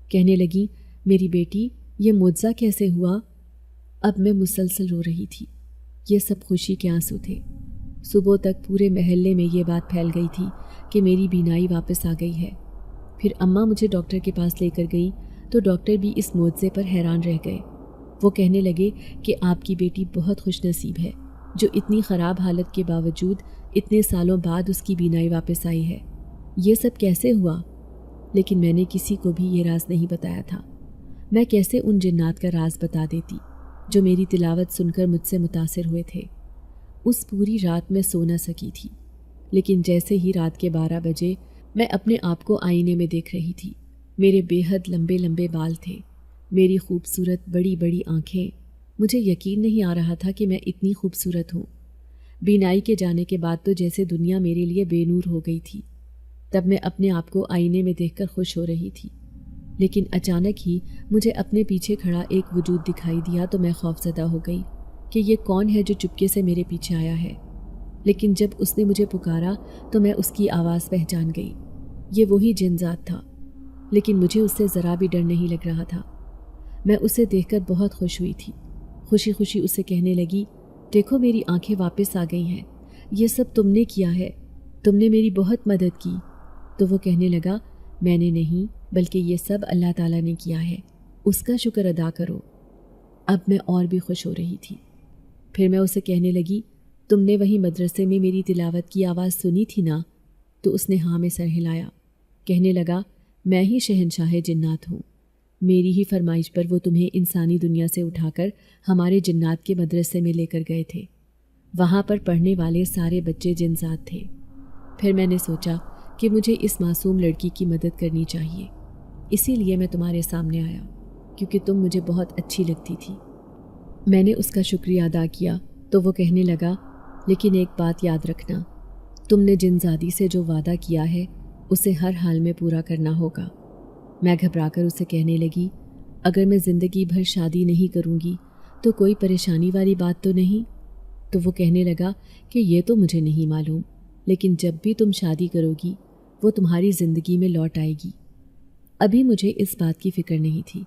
Speaker 2: کہنے لگی، میری بیٹی یہ معجزہ کیسے ہوا؟ اب میں مسلسل رو رہی تھی۔ یہ سب خوشی کے آنسو تھے۔ صبح تک پورے محلے میں یہ بات پھیل گئی تھی کہ میری بینائی واپس آ گئی ہے۔ پھر اماں مجھے ڈاکٹر کے پاس لے کر گئی تو ڈاکٹر بھی اس معجزے پر حیران رہ گئے۔ وہ کہنے لگے کہ آپ کی بیٹی بہت خوش نصیب ہے جو اتنی خراب حالت کے باوجود اتنے سالوں بعد اس کی بینائی واپس آئی ہے۔ یہ سب کیسے ہوا؟ لیکن میں نے کسی کو بھی یہ راز نہیں بتایا تھا۔ میں کیسے ان جنات کا راز بتا دیتی جو میری تلاوت سن کر مجھ سے متاثر ہوئے تھے۔ اس پوری رات میں سو نہ سکی تھی، لیکن جیسے ہی رات کے 12 بجے میں اپنے آپ کو آئینے میں دیکھ رہی تھی۔ میرے بے حد لمبے لمبے بال تھے، میری خوبصورت بڑی بڑی آنکھیں۔ مجھے یقین نہیں آ رہا تھا کہ میں اتنی خوبصورت ہوں۔ بینائی کے جانے کے بعد تو جیسے دنیا میرے لیے بے نور ہو گئی تھی۔ تب میں اپنے آپ کو آئینے میں دیکھ کر خوش ہو رہی تھی، لیکن اچانک ہی مجھے اپنے پیچھے کھڑا ایک وجود دکھائی دیا تو میں خوفزدہ ہو گئی کہ یہ کون ہے جو چپکے سے میرے پیچھے آیا ہے۔ لیکن جب اس نے مجھے پکارا تو میں اس کی آواز پہچان گئی۔ یہ وہی جن ذات تھا، لیکن مجھے اس سے ذرا بھی ڈر نہیں لگ رہا تھا۔ میں اسے دیکھ کر بہت خوش ہوئی تھی۔ خوشی خوشی اسے کہنے لگی، دیکھو میری آنکھیں واپس آ گئی ہیں، یہ سب تم نے کیا ہے، تم نے میری بہت مدد کی۔ تو وہ کہنے لگا، میں نے نہیں بلکہ یہ سب اللہ تعالیٰ نے کیا ہے، اس کا شکر ادا کرو۔ اب میں اور بھی خوش ہو رہی تھی۔ پھر میں اسے کہنے لگی، تم نے وہیں مدرسے میں میری تلاوت کی آواز سنی تھی نا؟ تو اس نے ہاں میں سر ہلایا، کہنے لگا، میں ہی شہنشاہ جنات ہوں، میری ہی فرمائش پر وہ تمہیں انسانی دنیا سے اٹھا کر ہمارے جنات کے مدرسے میں لے کر گئے تھے۔ وہاں پر پڑھنے والے سارے بچے جن ذات تھے۔ پھر میں نے سوچا کہ مجھے اس معصوم لڑکی کی مدد کرنی چاہیے، اسی لیے میں تمہارے سامنے آیا کیونکہ تم مجھے بہت اچھی لگتی تھی۔ میں نے اس کا شکریہ ادا کیا تو وہ کہنے لگا، لیکن ایک بات یاد رکھنا، تم نے جن زادی سے جو وعدہ کیا ہے اسے ہر حال میں پورا کرنا ہوگا۔ میں گھبرا کر اسے کہنے لگی، اگر میں زندگی بھر شادی نہیں کروں گی تو کوئی پریشانی والی بات تو نہیں؟ تو وہ کہنے لگا کہ یہ تو مجھے نہیں معلوم، لیکن جب بھی تم شادی کرو گی وہ تمہاری زندگی میں لوٹ آئے گی۔ ابھی مجھے اس بات کی فکر نہیں تھی،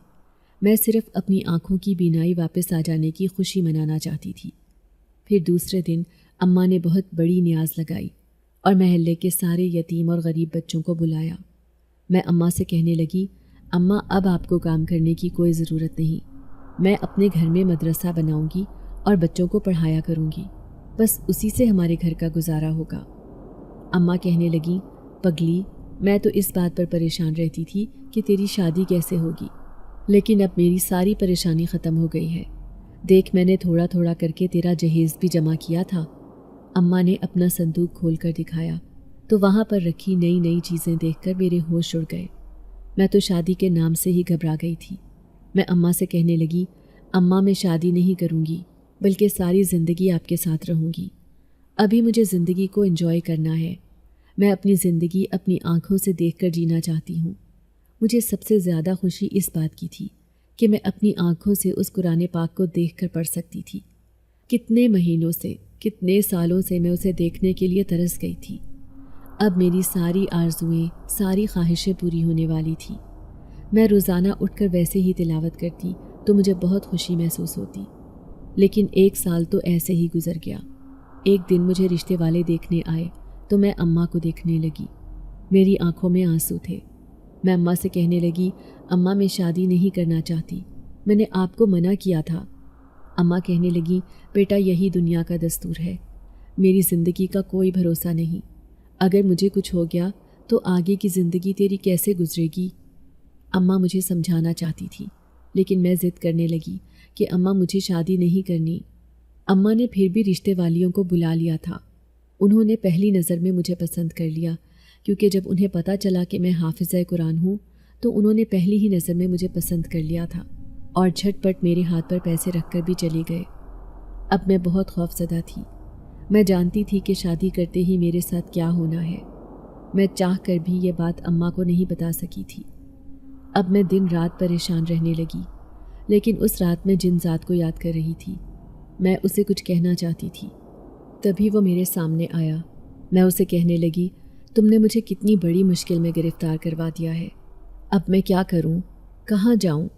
Speaker 2: میں صرف اپنی آنکھوں کی بینائی واپس آ جانے کی خوشی منانا چاہتی تھی۔ پھر دوسرے دن اماں نے بہت بڑی نیاز لگائی اور محلے کے سارے یتیم اور غریب بچوں کو بلایا۔ میں اماں سے کہنے لگی، اماں اب آپ کو کام کرنے کی کوئی ضرورت نہیں، میں اپنے گھر میں مدرسہ بناؤں گی اور بچوں کو پڑھایا کروں گی، بس اسی سے ہمارے گھر کا گزارا ہوگا۔ اماں کہنے لگیں، پگلی، میں تو اس بات پر پریشان رہتی تھی کہ تیری شادی کیسے ہوگی، لیکن اب میری ساری پریشانی ختم ہو گئی ہے۔ دیکھ، میں نے تھوڑا تھوڑا کر کے تیرا جہیز بھی جمع کیا تھا۔ اماں نے اپنا صندوق کھول کر دکھایا تو وہاں پر رکھی نئی نئی چیزیں دیکھ کر میرے ہوش اڑ گئے۔ میں تو شادی کے نام سے ہی گھبرا گئی تھی۔ میں اماں سے کہنے لگی، اماں میں شادی نہیں کروں گی بلکہ ساری زندگی آپ کے ساتھ رہوں گی۔ ابھی مجھے زندگی کو انجوائے کرنا ہے، میں اپنی زندگی اپنی آنکھوں سے دیکھ کر جینا چاہتی ہوں۔ مجھے سب سے زیادہ خوشی اس بات کی تھی کہ میں اپنی آنکھوں سے اس قرآن پاک کو دیکھ کر پڑھ سکتی تھی۔ کتنے مہینوں سے، کتنے سالوں سے میں اسے دیکھنے کے لیے ترس گئی تھی۔ اب میری ساری آرزوئیں، ساری خواہشیں پوری ہونے والی تھیں۔ میں روزانہ اٹھ کر ویسے ہی تلاوت کرتی تو مجھے بہت خوشی محسوس ہوتی۔ لیکن 1 سال تو ایسے ہی گزر گیا۔ ایک دن مجھے رشتے والے دیکھنے آئے تو میں اماں کو دیکھنے لگی۔ میری آنکھوں میں آنسو تھے۔ میں اماں سے کہنے لگی، اماں میں شادی نہیں کرنا چاہتی، میں نے آپ کو منع کیا تھا۔ اماں کہنے لگی، بیٹا یہی دنیا کا دستور ہے، میری زندگی کا کوئی بھروسہ نہیں، اگر مجھے کچھ ہو گیا تو آگے کی زندگی تیری کیسے گزرے گی؟ اماں مجھے سمجھانا چاہتی تھی، لیکن میں ضد کرنے لگی کہ اماں مجھے شادی نہیں کرنی۔ اماں نے پھر بھی رشتے والیوں کو بلا لیا تھا۔ انہوں نے پہلی نظر میں مجھے پسند کر لیا، کیونکہ جب انہیں پتہ چلا کہ میں حافظہ قرآن ہوں تو انہوں نے پہلی ہی نظر میں مجھے پسند کر لیا تھا اور جھٹ پٹ میرے ہاتھ پر پیسے رکھ کر بھی چلے گئے۔ اب میں بہت خوفزدہ تھی۔ میں جانتی تھی کہ شادی کرتے ہی میرے ساتھ کیا ہونا ہے۔ میں چاہ کر بھی یہ بات اماں کو نہیں بتا سکی تھی۔ اب میں دن رات پریشان رہنے لگی، لیکن اس رات میں جن ذات کو یاد کر رہی تھی۔ میں اسے کچھ کہنا چاہتی تھی، تبھی وہ میرے سامنے آیا۔ میں اسے کہنے لگی، تم نے مجھے کتنی بڑی مشکل میں گرفتار کروا دیا ہے۔ اب میں کیا کروں؟ کہاں جاؤں؟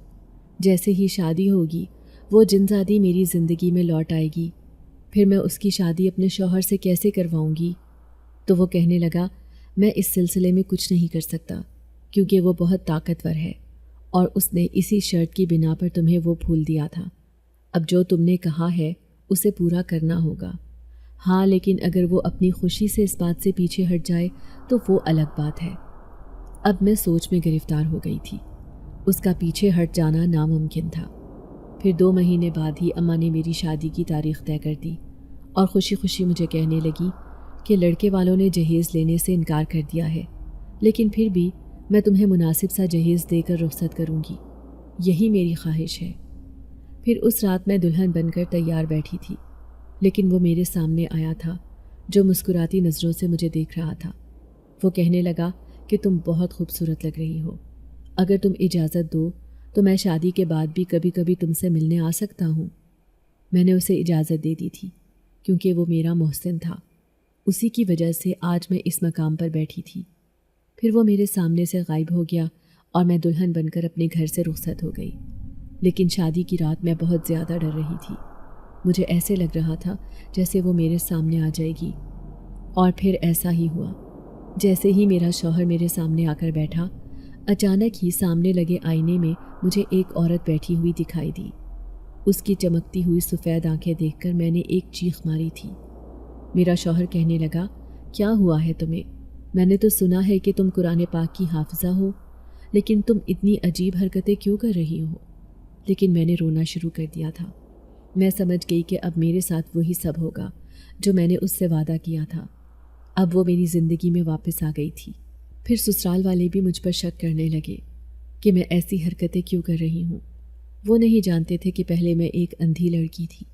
Speaker 2: جیسے ہی شادی ہوگی وہ جنزادی میری زندگی میں لوٹ آئے گی، پھر میں اس کی شادی اپنے شوہر سے کیسے کرواؤں گی؟ تو وہ کہنے لگا، میں اس سلسلے میں کچھ نہیں کر سکتا، کیونکہ وہ بہت طاقتور ہے اور اس نے اسی شرط کی بنا پر تمہیں وہ پھول دیا تھا۔ اب جو تم نے کہا ہے اسے پورا کرنا ہوگا۔ ہاں، لیکن اگر وہ اپنی خوشی سے اس بات سے پیچھے ہٹ جائے تو وہ الگ بات ہے۔ اب میں سوچ میں گرفتار ہو گئی تھی۔ اس کا پیچھے ہٹ جانا ناممکن تھا۔ پھر 2 مہینے بعد ہی اماں نے میری شادی کی تاریخ طے کر دی اور خوشی خوشی مجھے کہنے لگی کہ لڑکے والوں نے جہیز لینے سے انکار کر دیا ہے، لیکن پھر بھی میں تمہیں مناسب سا جہیز دے کر رخصت کروں گی، یہی میری خواہش ہے۔ پھر اس رات میں دلہن بن کر تیار بیٹھی تھی، لیکن وہ میرے سامنے آیا تھا جو مسکراتی نظروں سے مجھے دیکھ رہا تھا۔ وہ کہنے لگا کہ تم بہت خوبصورت لگ رہی ہو، اگر تم اجازت دو تو میں شادی کے بعد بھی کبھی کبھی تم سے ملنے آ سکتا ہوں۔ میں نے اسے اجازت دے دی تھی، کیونکہ وہ میرا محسن تھا۔ اسی کی وجہ سے آج میں اس مقام پر بیٹھی تھی۔ پھر وہ میرے سامنے سے غائب ہو گیا اور میں دلہن بن کر اپنے گھر سے رخصت ہو گئی۔ لیکن شادی کی رات میں بہت زیادہ ڈر رہی تھی۔ مجھے ایسے لگ رہا تھا جیسے وہ میرے سامنے آ جائے گی، اور پھر ایسا ہی ہوا۔ جیسے ہی میرا شوہر میرے سامنے آ کر بیٹھا، اچانک ہی سامنے لگے آئینے میں مجھے ایک عورت بیٹھی ہوئی دکھائی دی۔ اس کی چمکتی ہوئی سفید آنکھیں دیکھ کر میں نے ایک چیخ ماری تھی۔ میرا شوہر کہنے لگا، کیا ہوا ہے تمہیں؟ میں نے تو سنا ہے کہ تم قرآن پاک کی حافظہ ہو، لیکن تم اتنی عجیب حرکتیں کیوں کر رہی ہو؟ لیکن میں نے رونا شروع کر دیا تھا۔ میں سمجھ گئی کہ اب میرے ساتھ وہی سب ہوگا جو میں نے اس سے وعدہ کیا تھا۔ اب وہ میری زندگی میں واپس آ گئی تھی۔ پھر سسرال والے بھی مجھ پر شک کرنے لگے کہ میں ایسی حرکتیں کیوں کر رہی ہوں۔ وہ نہیں جانتے تھے کہ پہلے میں ایک اندھی لڑکی تھی،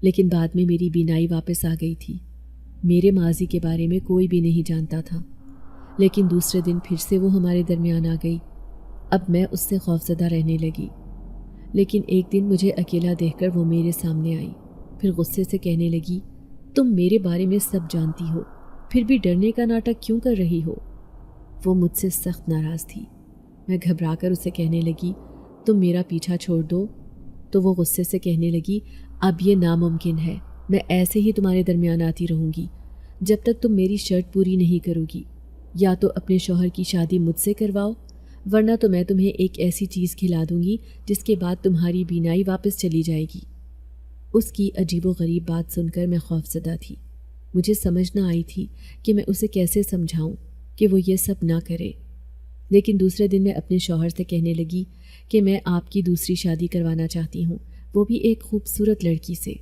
Speaker 2: لیکن بعد میں میری بینائی واپس آ گئی تھی۔ میرے ماضی کے بارے میں کوئی بھی نہیں جانتا تھا، لیکن دوسرے دن پھر سے وہ ہمارے درمیان آ گئی۔ اب میں اس سے خوفزدہ رہنے لگی، لیکن ایک دن مجھے اکیلا دیکھ کر وہ میرے سامنے آئی۔ پھر غصے سے کہنے لگی، تم میرے بارے میں سب جانتی ہو، پھر بھی ڈرنے کا ناٹک کیوں کر رہی ہو؟ وہ مجھ سے سخت ناراض تھی۔ میں گھبرا کر اسے کہنے لگی، تم میرا پیچھا چھوڑ دو۔ تو وہ غصے سے کہنے لگی، اب یہ ناممکن ہے، میں ایسے ہی تمہارے درمیان آتی رہوں گی جب تک تم میری شرط پوری نہیں کرو گی۔ یا تو اپنے شوہر کی شادی مجھ سے کرواؤ، ورنہ تو میں تمہیں ایک ایسی چیز کھلا دوں گی جس کے بعد تمہاری بینائی واپس چلی جائے گی۔ اس کی عجیب و غریب بات سن کر میں خوفزدہ تھی۔ مجھے سمجھ نہ آئی تھی کہ میں اسے کیسے سمجھاؤں کہ وہ یہ سب نہ کرے۔ لیکن دوسرے دن میں اپنے شوہر سے کہنے لگی کہ میں آپ کی دوسری شادی کروانا چاہتی ہوں، وہ بھی ایک خوبصورت لڑکی سے۔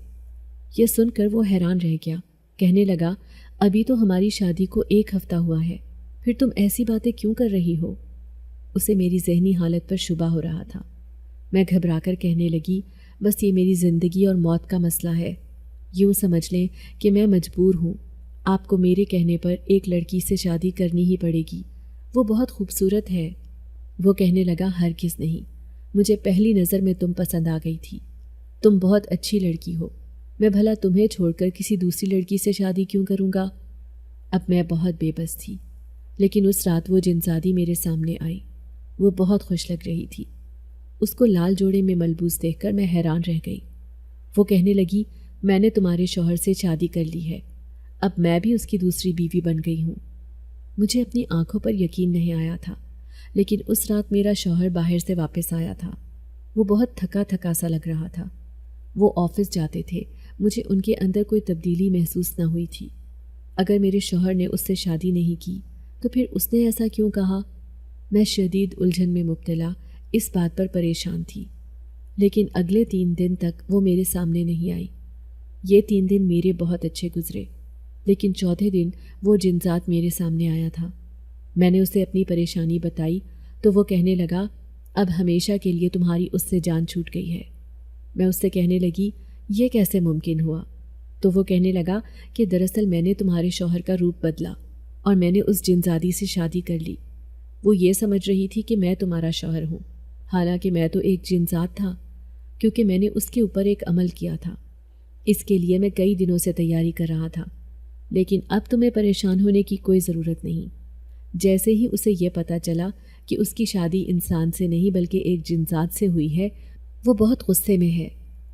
Speaker 2: یہ سن کر وہ حیران رہ گیا، کہنے لگا، ابھی تو ہماری شادی کو 1 ہفتہ ہوا ہے، پھر تم ایسی باتیں کیوں کر رہی ہو؟ اسے میری ذہنی حالت پر شبہ ہو رہا تھا۔ میں گھبرا کر کہنے لگی، بس یہ میری زندگی اور موت کا مسئلہ ہے۔ یوں سمجھ لیں کہ میں مجبور ہوں، آپ کو میرے کہنے پر ایک لڑکی سے شادی کرنی ہی پڑے گی، وہ بہت خوبصورت ہے۔ وہ کہنے لگا، ہرگز نہیں، مجھے پہلی نظر میں تم پسند آ گئی تھی، تم بہت اچھی لڑکی ہو، میں بھلا تمہیں چھوڑ کر کسی دوسری لڑکی سے شادی کیوں کروں گا؟ اب میں بہت بے بس تھی، لیکن اس رات وہ جنزادی میرے سامنے آئی۔ وہ بہت خوش لگ رہی تھی۔ اس کو لال جوڑے میں ملبوس دیکھ کر میں حیران رہ گئی۔ وہ کہنے لگی، میں نے تمہارے شوہر سے شادی کر لی ہے، اب میں بھی اس کی دوسری بیوی بن گئی ہوں۔ مجھے اپنی آنکھوں پر یقین نہیں آیا تھا، لیکن اس رات میرا شوہر باہر سے واپس آیا تھا۔ وہ بہت تھکا تھکا سا لگ رہا تھا۔ وہ آفس جاتے تھے، مجھے ان کے اندر کوئی تبدیلی محسوس نہ ہوئی تھی۔ اگر میرے شوہر نے اس سے شادی نہیں کی تو پھر اس نے ایسا کیوں کہا؟ میں شدید الجھن میں مبتلا اس بات پر پریشان تھی، لیکن اگلے 3 دن تک وہ میرے سامنے نہیں آئی۔ یہ 3 دن میرے بہت اچھے گزرے، لیکن چوتھے دن وہ جن ذات میرے سامنے آیا تھا۔ میں نے اسے اپنی پریشانی بتائی تو وہ کہنے لگا، اب ہمیشہ کے لیے تمہاری اس سے جان چھوٹ گئی ہے۔ میں اس سے کہنے لگی، یہ کیسے ممکن ہوا؟ تو وہ کہنے لگا کہ دراصل میں نے تمہارے شوہر کا روپ بدلا اور میں نے اس جن زادی سے شادی کر لی۔ وہ یہ سمجھ رہی تھی کہ میں تمہارا شوہر ہوں، حالانکہ میں تو ایک جن ذات تھا، کیونکہ میں نے اس کے اوپر ایک عمل کیا تھا۔ اس کے لیے میں کئی دنوں سے تیاری کر رہا تھا، لیکن اب تمہیں پریشان ہونے کی کوئی ضرورت نہیں۔ جیسے ہی اسے یہ پتہ چلا کہ اس کی شادی انسان سے نہیں بلکہ ایک جن ذات سے ہوئی ہے، وہ بہت غصے میں ہے،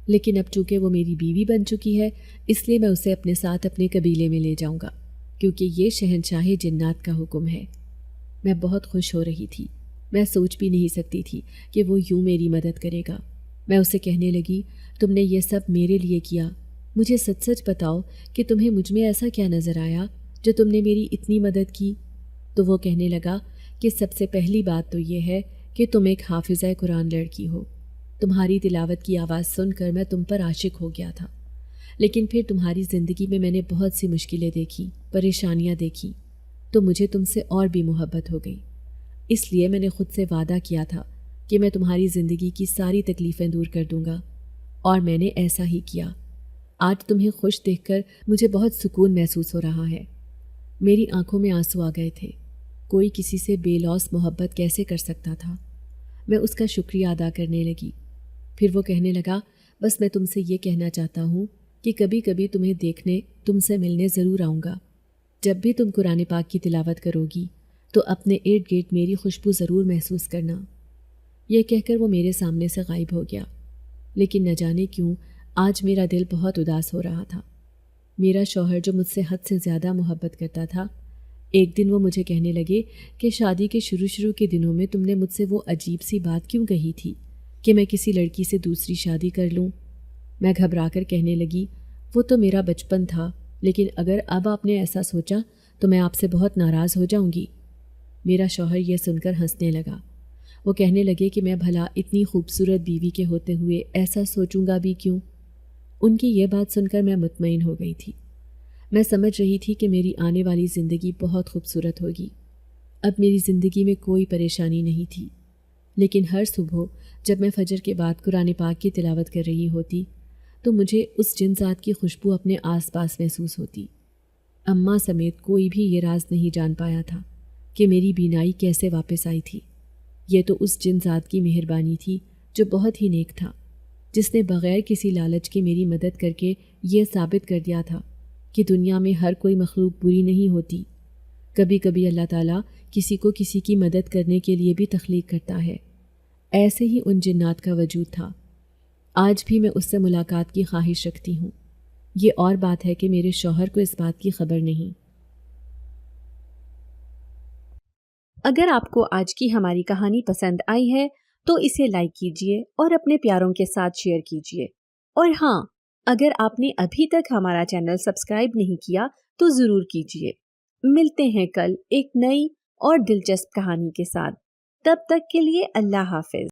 Speaker 2: لیکن اب چونکہ وہ میری بیوی بن چکی ہے، اس لیے میں اسے اپنے ساتھ اپنے قبیلے میں لے جاؤں گا، کیونکہ یہ شہنشاہ جنات کا حکم ہے۔ میں بہت خوش ہو رہی تھی، میں سوچ بھی نہیں سکتی تھی کہ وہ یوں میری مدد کرے گا۔ میں اسے کہنے لگی، تم نے یہ سب میرے لیے کیا، مجھے سچ سچ بتاؤ کہ تمہیں مجھ میں ایسا کیا نظر آیا جو تم نے میری اتنی مدد کی؟ تو وہ کہنے لگا کہ سب سے پہلی بات تو یہ ہے کہ تم ایک حافظہ قرآن لڑکی ہو۔ تمہاری تلاوت کی آواز سن کر میں تم پر عاشق ہو گیا تھا، لیکن پھر تمہاری زندگی میں نے بہت سی مشکلیں دیکھیں، پریشانیاں دیکھیں، تو مجھے تم سے اور بھی محبت ہو گئی۔ اس لیے میں نے خود سے وعدہ کیا تھا کہ میں تمہاری زندگی کی ساری تکلیفیں دور کر دوں گا، اور میں نے ایسا ہی کیا۔ آج تمہیں خوش دیکھ کر مجھے بہت سکون محسوس ہو رہا ہے۔ میری آنکھوں میں آنسو آ گئے تھے۔ کوئی کسی سے بے لوث محبت کیسے کر سکتا تھا؟ میں اس کا شکریہ ادا کرنے لگی۔ پھر وہ کہنے لگا، بس میں تم سے یہ کہنا چاہتا ہوں کہ کبھی کبھی تمہیں دیکھنے، تم سے ملنے ضرور آؤں گا۔ جب بھی تم قرآن پاک کی تلاوت کرو گی تو اپنے ارد گرد میری خوشبو ضرور محسوس کرنا۔ یہ کہہ کر وہ میرے سامنے سے غائب ہو گیا، لیکن نہ جانے کیوں آج میرا دل بہت اداس ہو رہا تھا۔ میرا شوہر جو مجھ سے حد سے زیادہ محبت کرتا تھا، ایک دن وہ مجھے کہنے لگے کہ شادی کے شروع کے دنوں میں تم نے مجھ سے وہ عجیب سی بات کیوں کہی تھی کہ میں کسی لڑکی سے دوسری شادی کر لوں؟ میں گھبرا کر کہنے لگی، وہ تو میرا بچپن تھا، لیکن اگر اب آپ نے ایسا سوچا تو میں آپ سے بہت ناراض ہو جاؤں گی۔ میرا شوہر یہ سن کر ہنسنے لگا۔ وہ کہنے لگے کہ میں بھلا اتنی خوبصورت بیوی کے ہوتے ہوئے ایسا سوچوں گا بھی کیوں؟ ان کی یہ بات سن کر میں مطمئن ہو گئی تھی۔ میں سمجھ رہی تھی کہ میری آنے والی زندگی بہت خوبصورت ہوگی۔ اب میری زندگی میں کوئی پریشانی نہیں تھی، لیکن ہر صبح جب میں فجر کے بعد قرآن پاک کی تلاوت کر رہی ہوتی تو مجھے اس جن ذات کی خوشبو اپنے آس پاس محسوس ہوتی۔ اماں سمیت کوئی بھی یہ راز نہیں جان پایا تھا کہ میری بینائی کیسے واپس آئی تھی۔ یہ تو اس جن ذات کی مہربانی تھی جو بہت ہی نیک تھا، جس نے بغیر کسی لالچ کے میری مدد کر کے یہ ثابت کر دیا تھا کہ دنیا میں ہر کوئی مخلوق بری نہیں ہوتی۔ کبھی کبھی اللہ تعالیٰ کسی کو کسی کی مدد کرنے کے لیے بھی تخلیق کرتا ہے۔ ایسے ہی ان جنات کا وجود تھا۔ آج بھی میں اس سے ملاقات کی خواہش رکھتی ہوں۔ یہ اور بات ہے کہ میرے شوہر کو اس بات کی خبر نہیں۔
Speaker 1: اگر آپ کو آج کی ہماری کہانی پسند آئی ہے تو اسے لائک کیجیے اور اپنے پیاروں کے ساتھ شیئر کیجیے، اور ہاں، اگر آپ نے ابھی تک ہمارا چینل سبسکرائب نہیں کیا تو ضرور کیجیے۔ ملتے ہیں کل ایک نئی اور دلچسپ کہانی کے ساتھ، تب تک کے لیے اللہ حافظ۔